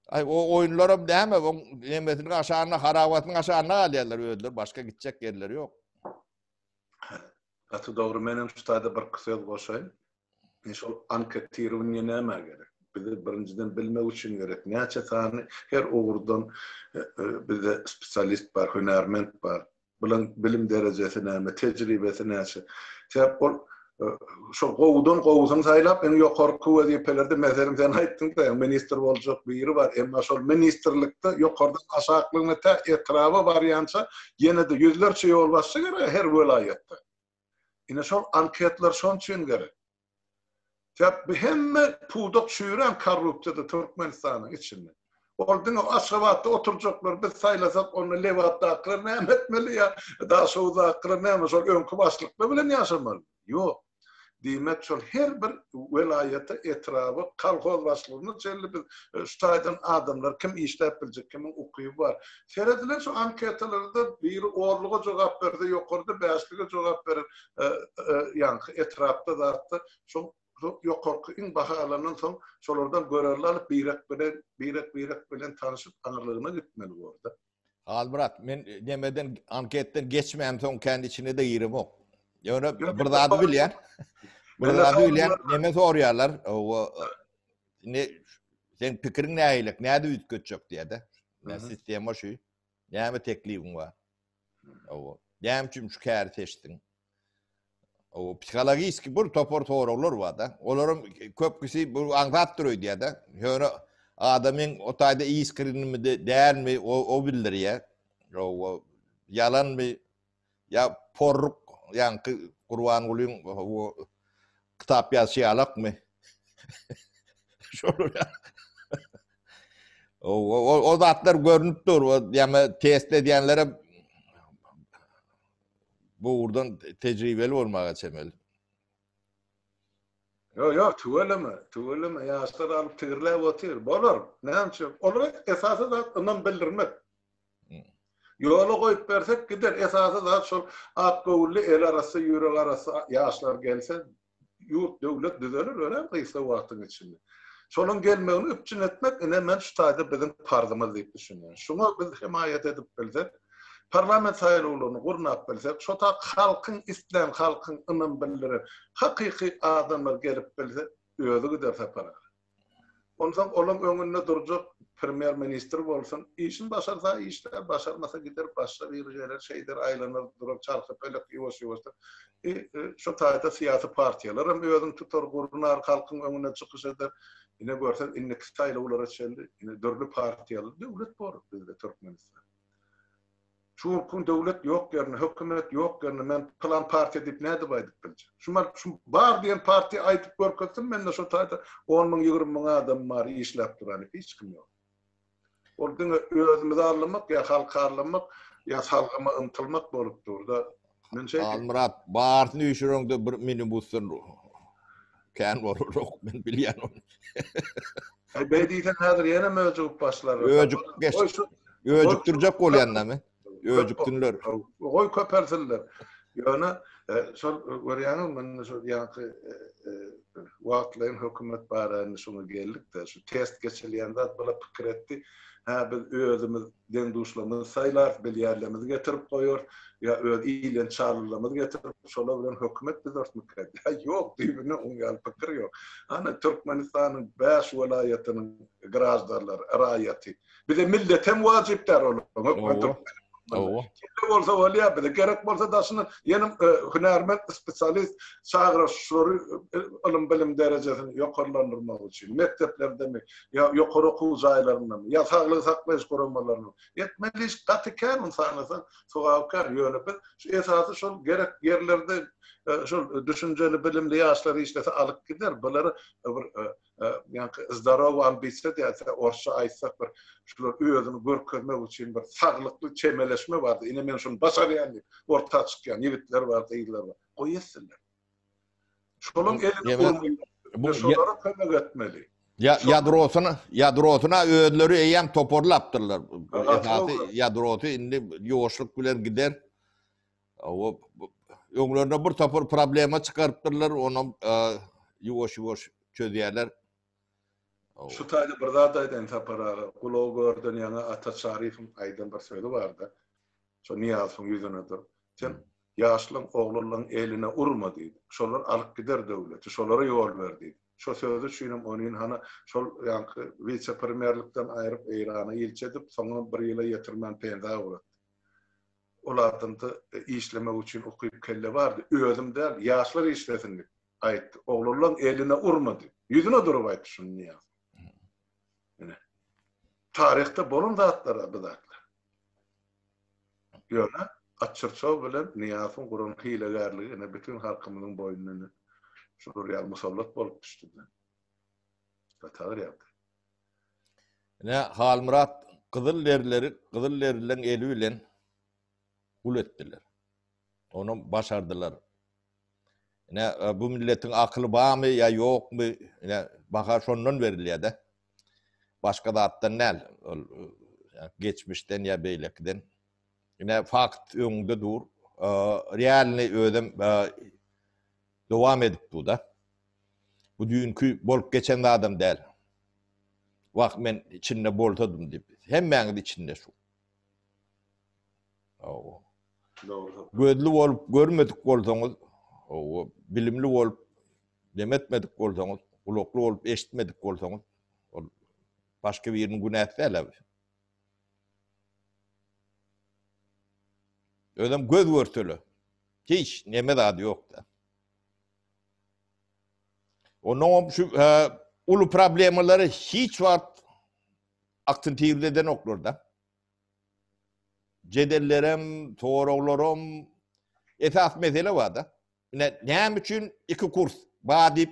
Ay o oyunlarım deme, o yemetinin aşağına, haravatının aşağına alıyorlar ödüler. Başka gidecek yerleri yok. Atı doğru menem ştada bir kısal goşayım. Şol anketirun näme gerek? Bizi birinciden bilmek için gerek. Näçe tane her uğurdan bizde spesialist var, hünerment var. Bilim derecesi näme, tecrübesi näçe. Sebep ol şu gowudan saylap en ýokarky wezipelerde meselem sen aýtdyň da minister boljak biri var. Emma şol ministerlikde ýokardan aşaklygyna ta etraba barýança ýene de ýüzlerçe ýol başsa gerek her welaýatda. Ine şol anketler şon üçin gerek. Sebäp hemme pudak şüýren korrupsiýada Türkmenistanyň içinde. Oldun o aşgabatda oturjaklar biz saylasak onu lewatda aklar näme etmeli ýa da şowda aklar näme şol öňkü başlykly bilen ýaşamaly. Ýok. Diýmek şol her bir welaýata etrabı kolhoz başlygyny çelli biz ştaýdan adamlar kim işläp biljek, kimin ukyby bar. Seredilen şu anketlerde biri orluğa jogap berdi, ýokarda bäşlige jogap berer. Ýa-ni etrapda zatda şu ýokarky iň bahalarından soň şolardan görerler alyp birek bilen tanışyp aňyrlygyna gitmeli boldy. Almurat, men nemeden anketten geçmeýän soň kendi içinde de ýerim ok. Ýöne bir zady bilýär. Bir zady bilýär, neme sorýarlar. Ne sen pikiriň näýlik, näde ütkötjek diýdi. Men sistema şu. Näme teklibiň bar? Näme üçin şu kär seçdiň? O psikologik bir topor soralar var da. Olaryň köpkisi bu aňlatdyr diýdi. Ýöne adamyň o taýda iskirinimi dälmi o bildirýär. O yalanmy ya porruk yankı Kurwan Gulyň o kitap ýazýarlykmy? Şol o zatlar görünüp dur. Ýa-ni test edýänlere bu urdan tecrübeli bolmaga çemeli. Yo, tuveleme. Ýaşlar alyp tigirläp otyr. Bolar. Näme? Olar esasy zat ondan bildirmek. Yola goýup bersek gider. Esasy zat şol ak gowully el arasy, ýürek arasy ýaşlar gelse, ýurt döwlet düzelir, öyle gysga wagtyň içinde. Şolun gelmegini üpçün etmek, ine men şu taýda bizim parzymyz diýip düşünýär. Şuňa biz himayet edip bilsek, parlament saýlawlaryny gurnap bilsek, şota halkyň islen, halkyň ymyn bildiren, hakyky adamlar gelip bilse, öýüdi gider separa. Ondan olam öňünde durjak premier minister bolsun, işin başarsa işler, başarmasa gider başga bir ýerler şeyler aýlanır, durup çarkyp elek ýuwaş-ýuwaş. Şu taýda syýasy partiýalar hem özüň tutar gurnar, halkyň öňüne çykyş eder. Ine görsen inne saýlawlara çeldi, ine dörlü partiýalar döwlet bar bizde Türkmenistan. Şurkun döwlet ýok ýerine, hökümet ýok ýerine men plan partiýa diýip näde baýdyp bilje. Şu bar diýen partiýa aýtyp görkezdim, men de şu taýda 10 000 20 000 adam bar işläp duran, hiç kim ýok. Orada özümüzi arlamak ya halka arlamak ya halkama ıntılmak bolup durda. Almurat, Bartın üşürüňde bir minibusyn Kän bolurok ben bilýän onu. Beýdiden häzir ýene mövjud başlar. Öjük geç. Öjükdirjek bolýanlamy. Öjükdünler. Goý köperdiler. Ýöne şol görýäňiz men şol ýa-ni wagtlaryň hökümet barany şoňa geldik de şu test geçilýände bula pikir etdi. Ha biz özümüz denduşlarymyzy saýlar bilýärlerimizi getirip goýur ýa öz iýlen çarlylygymyzy getirip şola bilen hökümet biz örtmek. Ýok diýmeni oňal pikir ýok. Ana Türkmenistanyň 5 welaýatynyň grażdarlary raýaty. Bize milletem wajypdar bolar. Kim bolsa bolýar, bile gerek bolsa daşyny ýenim hünärmend spesialist çagyra şory ilim bilim derejesini ýokarlandyrmak üçin mekteplerde mi ýa ýokary okuw jaýlarynda ýa saglyk saklaýyş goramalary ýetmeli iş gatykän insanlar sowakar ýöne bir esasy şol gerek ýerlerde şol düşünjeli bilimli ýaşlary işlese alyp gider. Bulary ýa-ni zdarow ambisiýa diýse orşa aýtsak bir şular özüni görkezmek üçin bir saglykly çemeleşme bardy. Ine men şonu başarýan orta çykýan ýigitler bar, eýler bar. Goýasynlar. Şolun elini bu şolara kömek etmeli. Ýadrosyna özleri eýem toporlapdyrlar. Esasy ýadrosy indi ýoşluk bilen gider. O öňlerine bir topor problema çykarypdyrlar, onu ýoş çözýärler. Şu taýda bir zat aýdan taparary, gulaw gördün ýa-ni ata Şaryfyň aýdan bir sözi bardy. Şo Niýazyň ýüzüne dur. Sen ýaşlyň oglanlaryň eline urma diýdi. Şolar alyp gider döwleti, şolara ýol berdi. Şo sözi şuňam onuň hana şol ýa-ni vice premierlikden aýryp Eýrana ýelçedip, soňra bir ýyla ýetirmän peýda bolat. Olardan da işlemek üçin okuyup kelle bardy. Özüm däl, ýaşlar işlesin diýip aýtdy. Oglanlaryň eline urmady. Ýüzüne durup aýtdy şunu Niýaz. Tarihte bolun zatlar bu zatlar. Ýöne açyrçaw bilen Niýazyň guran hilegarlygyny bütün halkymyzyň boýnuny şol ýa musallat bolup düşdi. Tatar ýapdy. Halmurat Kızılderiliň eli bilen ul etdiler. Onu başardılar. Bu milletin aklı barmy ýa ýokmy? Baha şondan berilýär-de. Başga zatdan näl? Geçmişden ýa beýlekden. Fakt öňde dur. Realny özüm dowam edip da. Bu dünkü bolup geçen adam däl. Wagt men içinde boltadım diýip. Hemmäňiz içinde şu. Gözlü bolup görmedik bolsaňyz, bilimli bolup demetmedik bolsaňyz, ulukly bolup eşitmedik bolsaňyz, başka biriniň günäsi däl. Özüm göz görteli. Hiç neme zady ýok da. Onuň şu ulu problemleri hiç wagt aktyn tiýrleden oklarda. Cedellerem, toroglaram esas mesele var da. Näme üçin iki kurs badip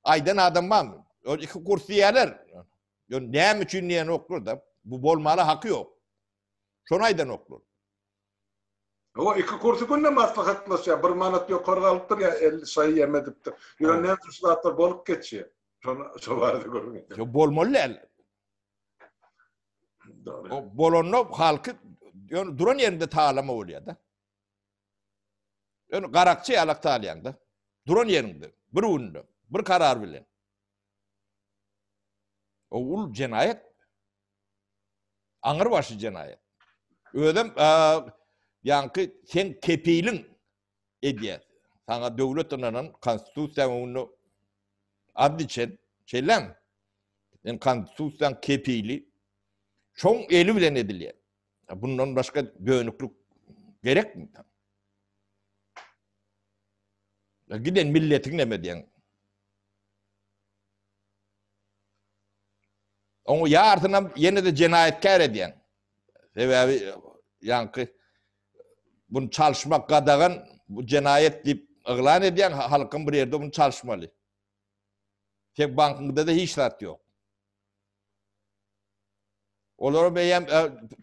aýdan adam barmy? O iki kurs diýerler. Näme üçin diýen oklar da. Bu bolmaly haky ýok. Şonu aýdan oklar. O iki kursu günde maslahatlaşýar. 1 manat ýokary galypdyr ýa 50 saý ýemedipdir. Ýöne tuşlatlar bolup geçýär. Şo bardy görmek. Şo bolmaly. O bolonno halky duran yerinde taýlama bolýar da. Garakçy alak taýlandy. Duran yerinde, bir ünde, bir karar bilen. O ul jenaýet. Aňyr başy jenaýet. Özüm ýa-ni sen kepiliň edýär. Saňa döwletiniň konstitusiýasyny addyçen, şeýlem. En konstitusiýaň kepili çoň eli bilen edilýär. Bundan başka dönüklük gerek mi? Giden milletin neme diýen? Onu ýardyna ýene de jenaýetkär edýän. Sebäbi ýa-ni bunu çalışmak gadagan bu jenaýet diýip yglan edýän halkyň bir ýerde bunu çalışmaly. Tek bankynda da hiç şart ýok. Olara beýem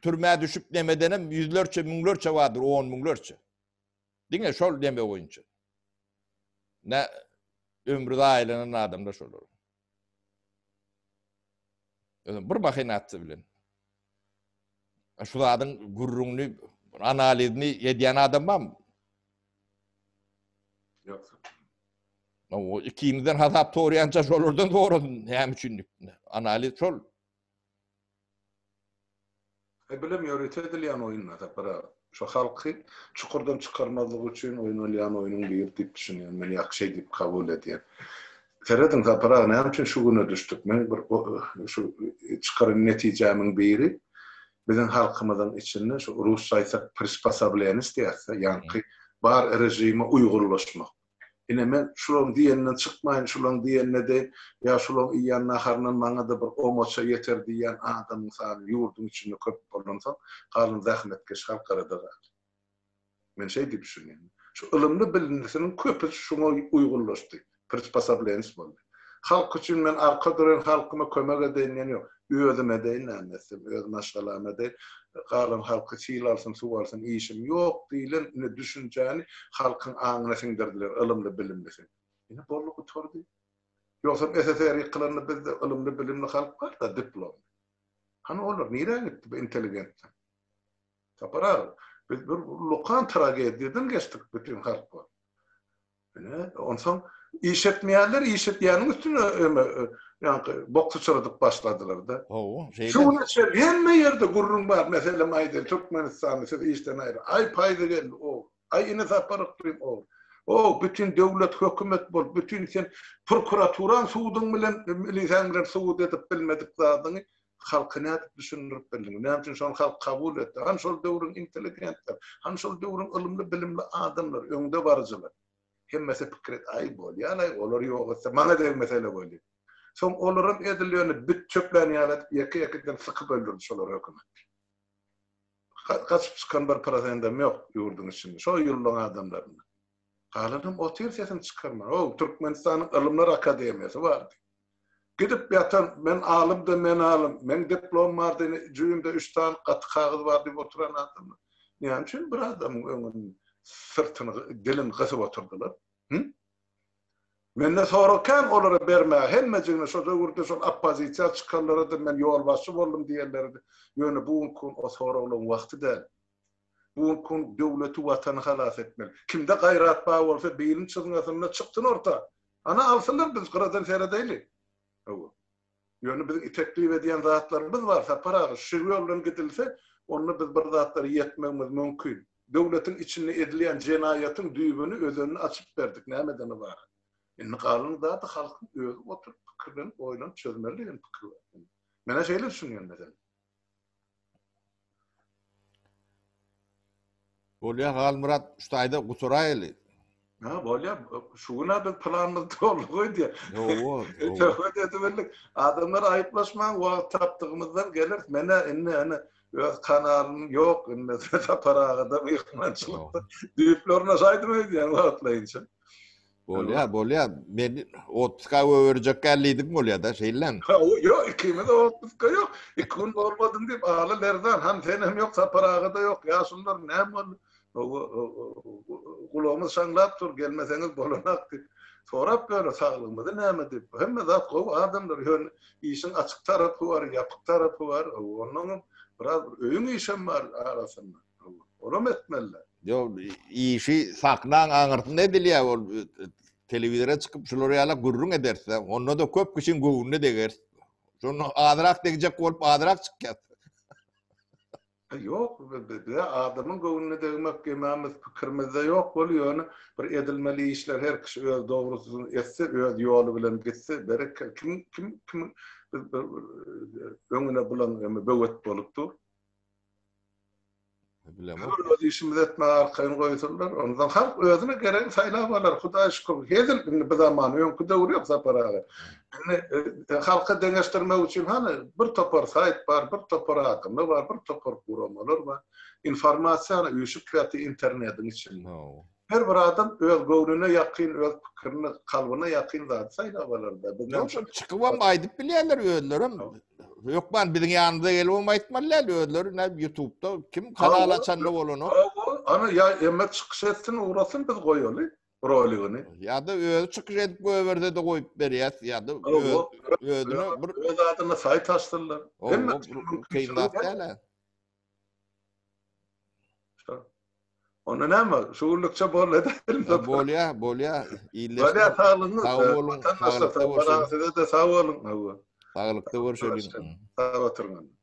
türmäge düşüp nemedenem yüzlerçe, müňlerçe vardır, 10 müňlerçe. Diňe şol deme boýunça. ömrü aýlanan adamlar şolar. Bir mahinatçy bilen. Şu zadyň gurrunny, analizini edýän adam barmy? Ýok. O ikimizden hasap toğrayanca şolurdan doğru hem üçünlük. Analiz şol. Bilemiyor edilýän oýunlar tapara. Şu halky çukurdan çıkarmazlyk üçin oýnalýan oýunyň bir dip düşünýän, men ýakşy dip kabul edýän. Feredin tapara näme üçin şu güne düşdük? Men bir şu çıkaryn netijämiň biri bizim halkymyzyň içinde şu Rus saýsak prispasableýanis diýerse, ýani bar rejime uýgurlaşmak. Ine men şulan diýenden çykmaýyn, şulan diýende de ýa şulan iýan naharnan maňa da bir omoça ýeter diýen adam sany ýurdun içinde köp bolansa, galyn zähmetke şal garadyr. Men şey diýip düşünýän. Şu ilmli bilimlisiniň köpü şuňa uýgurlaşdy. Prispasableýanis boldy. Halk üçün men arka duran halkyma kömek edýän ýok. Özüme deýin näme, öz maşgalama deýin. Galan halky çyl alsyn, suw alsyn, işim ýok diýilen ne düşünjäni halkyň aňyna siňdirdiler, ilmli bilimlisi. Ine bollugy tordy. Ýoksa SSR ýykylandy bizde ilmli bilimli halk bar da diplom. Hany olar nire gitdi bu intelligent. Taparar biz bir lokan tragediýadan geçdik bütün halk bar. Ine onsoň işetmeýärler işetýäniň üstüne yani boksu çırdık başladılar da. Şunu hemme yerde gurrun var. Mesela Maydel, Türkmenistan, mesela işten ayrı. Ay payda geldi o. Ay yine zaparık durayım o. O bütün devlet, hükümet bol. Bütün sen prokuraturan suudun bilen, lisanlar suud edip bilmedik zadını. Halkı ne edip düşünürüp bildim. Ne için son halk kabul etti. Han şol devrün inteligentler. Han şol devrün ilimli bilimli adamlar. Önde varıcılar. Hemmesi fikret ay bol. Yani olur yok. Bana değil mesele böyle. Son olarak edilýäni bit çöplerini ýalat ýeke-ýekeden sykyp öldürdi şolar hökümet. Kaçıp çykan bir prosendem ýok ýurdun içinde. Şo ýyllaň adamlaryna. Galanym o tersiýasyny çykarma. O Türkmenistanyň Ilimler Akademiýasy bardy. Gidip ýatan men alymdy, men alym. Men diplom bardy, jüýümde 3 tane gaty kagyz bar diýip oturan adamlar. Näme üçin bir adamyň öňüne sırtyny, dilini gysyp oturdular? Men de sorakan olara berme, hemmejine şo döwürde şol oppozisiýa çykanlara da men ýol başy boldum diýerlerdi. Ýöne bugun o soralan wagty däl. Bugun döwleti watany halas etmeli. Kimde gaýrat bar bolsa beýlin çygyňasyna çykdyn orta. Ana alsınlar biz garadan seredeyli. Ýöne biz teklip edýän zatlarymız bar, sapara şu ýoldan gidilse, onu biz bir zatlary ýetmemiz mümkin. Döwletiň içinde edilýän jenaýatyň düýbüni özüni açyp berdik. Nämeden bar? Indi galyny da halkyň özü oturup pikirlen, oýlan çözmeli diýen pikir bar. Mene şeýle düşünýän mesela. Bolýa Galmurat Ustaýda guturaýly. Ha, bolýa şuna bir planymyz dolgy diýär. Ýok. Adamlar aýyplaşmaň wagt tapdygymyzdan gelir. Mene inni öz kanalyny ýok, inni taparagyda ýykmançylykda düýplerine saýdym diýen wagtlaýynça. Bolýa, men 30-ga öwürjek gelýdik bolýa da şeýlen. Ýok, ikimiz 30-ga ýok. Ikun bolmadym diýip alylerden hem senem ýok, saparagyda ýok. Ýaşullar näme boldy? Gulağımız şanglap dur, gelmeseňiz bolanak diýip. Sorap böyle sağlığımızda näme diýip. Hemme zat gowy adamlar ýöne işin açyk tarapy bar, ýapyk tarapy bar. Onuň biraz öýün işem bar arasynda. Olam etmeliler. Yo, işi saknan aňyrtyn edilýär ol telewizora çykyp şolary ýaly gurrun ederse, onda da köp kişiň göwünde deger. Şonu adrak degijek bolup adrak çykýar. Yok, adamın göwünde degmek gemamiz pikirimizde ýok bolýar. Bir edilmeli işler her kişi öz dogrusyny etse, öz ýoly bilen gitse, berek kim öňüne bulan böwet bolupdyr. Bilemem. Öz işimiz etme arkaýyn goýdurlar. Ondan halk özüne gerek saýlap alar. Hudaý şükür. Hezil bir zaman öňkü döwür ýok saparagy. Halka deňeşdirmek üçin hani bir topar saýt bar, bir topar adam bar, bir topar guramalar bar. Informasiýany ýüşüp internetiň içinde. Her bir adam öz göwrüne ýakyn, öz pikirini, kalbyna ýakyn zat saýlap alar. Ýok, çykyp aýdyp bilýärler özlerim. Yok ben bizim yanında gelmem aytmalar ödler ne YouTube'da kim kanal açanlı bolunu. Ana ya emek çıkış etsin uğrasın biz koyuyorlar. rolüni. Ya da özü çıkış edip göberde de koyup berýär ya da özüne bir Öz adyna sayt açdyrlar. Hem kıymat däl. Ona näme? Şuurlukça bolady. Bolya. Bolya sağlygyňyz. Sağ bolun, Vatandaşlar, sağlıkta bolsun. barasida da sağ bolun. Sağlıkta görüşelim. Sağ oturun.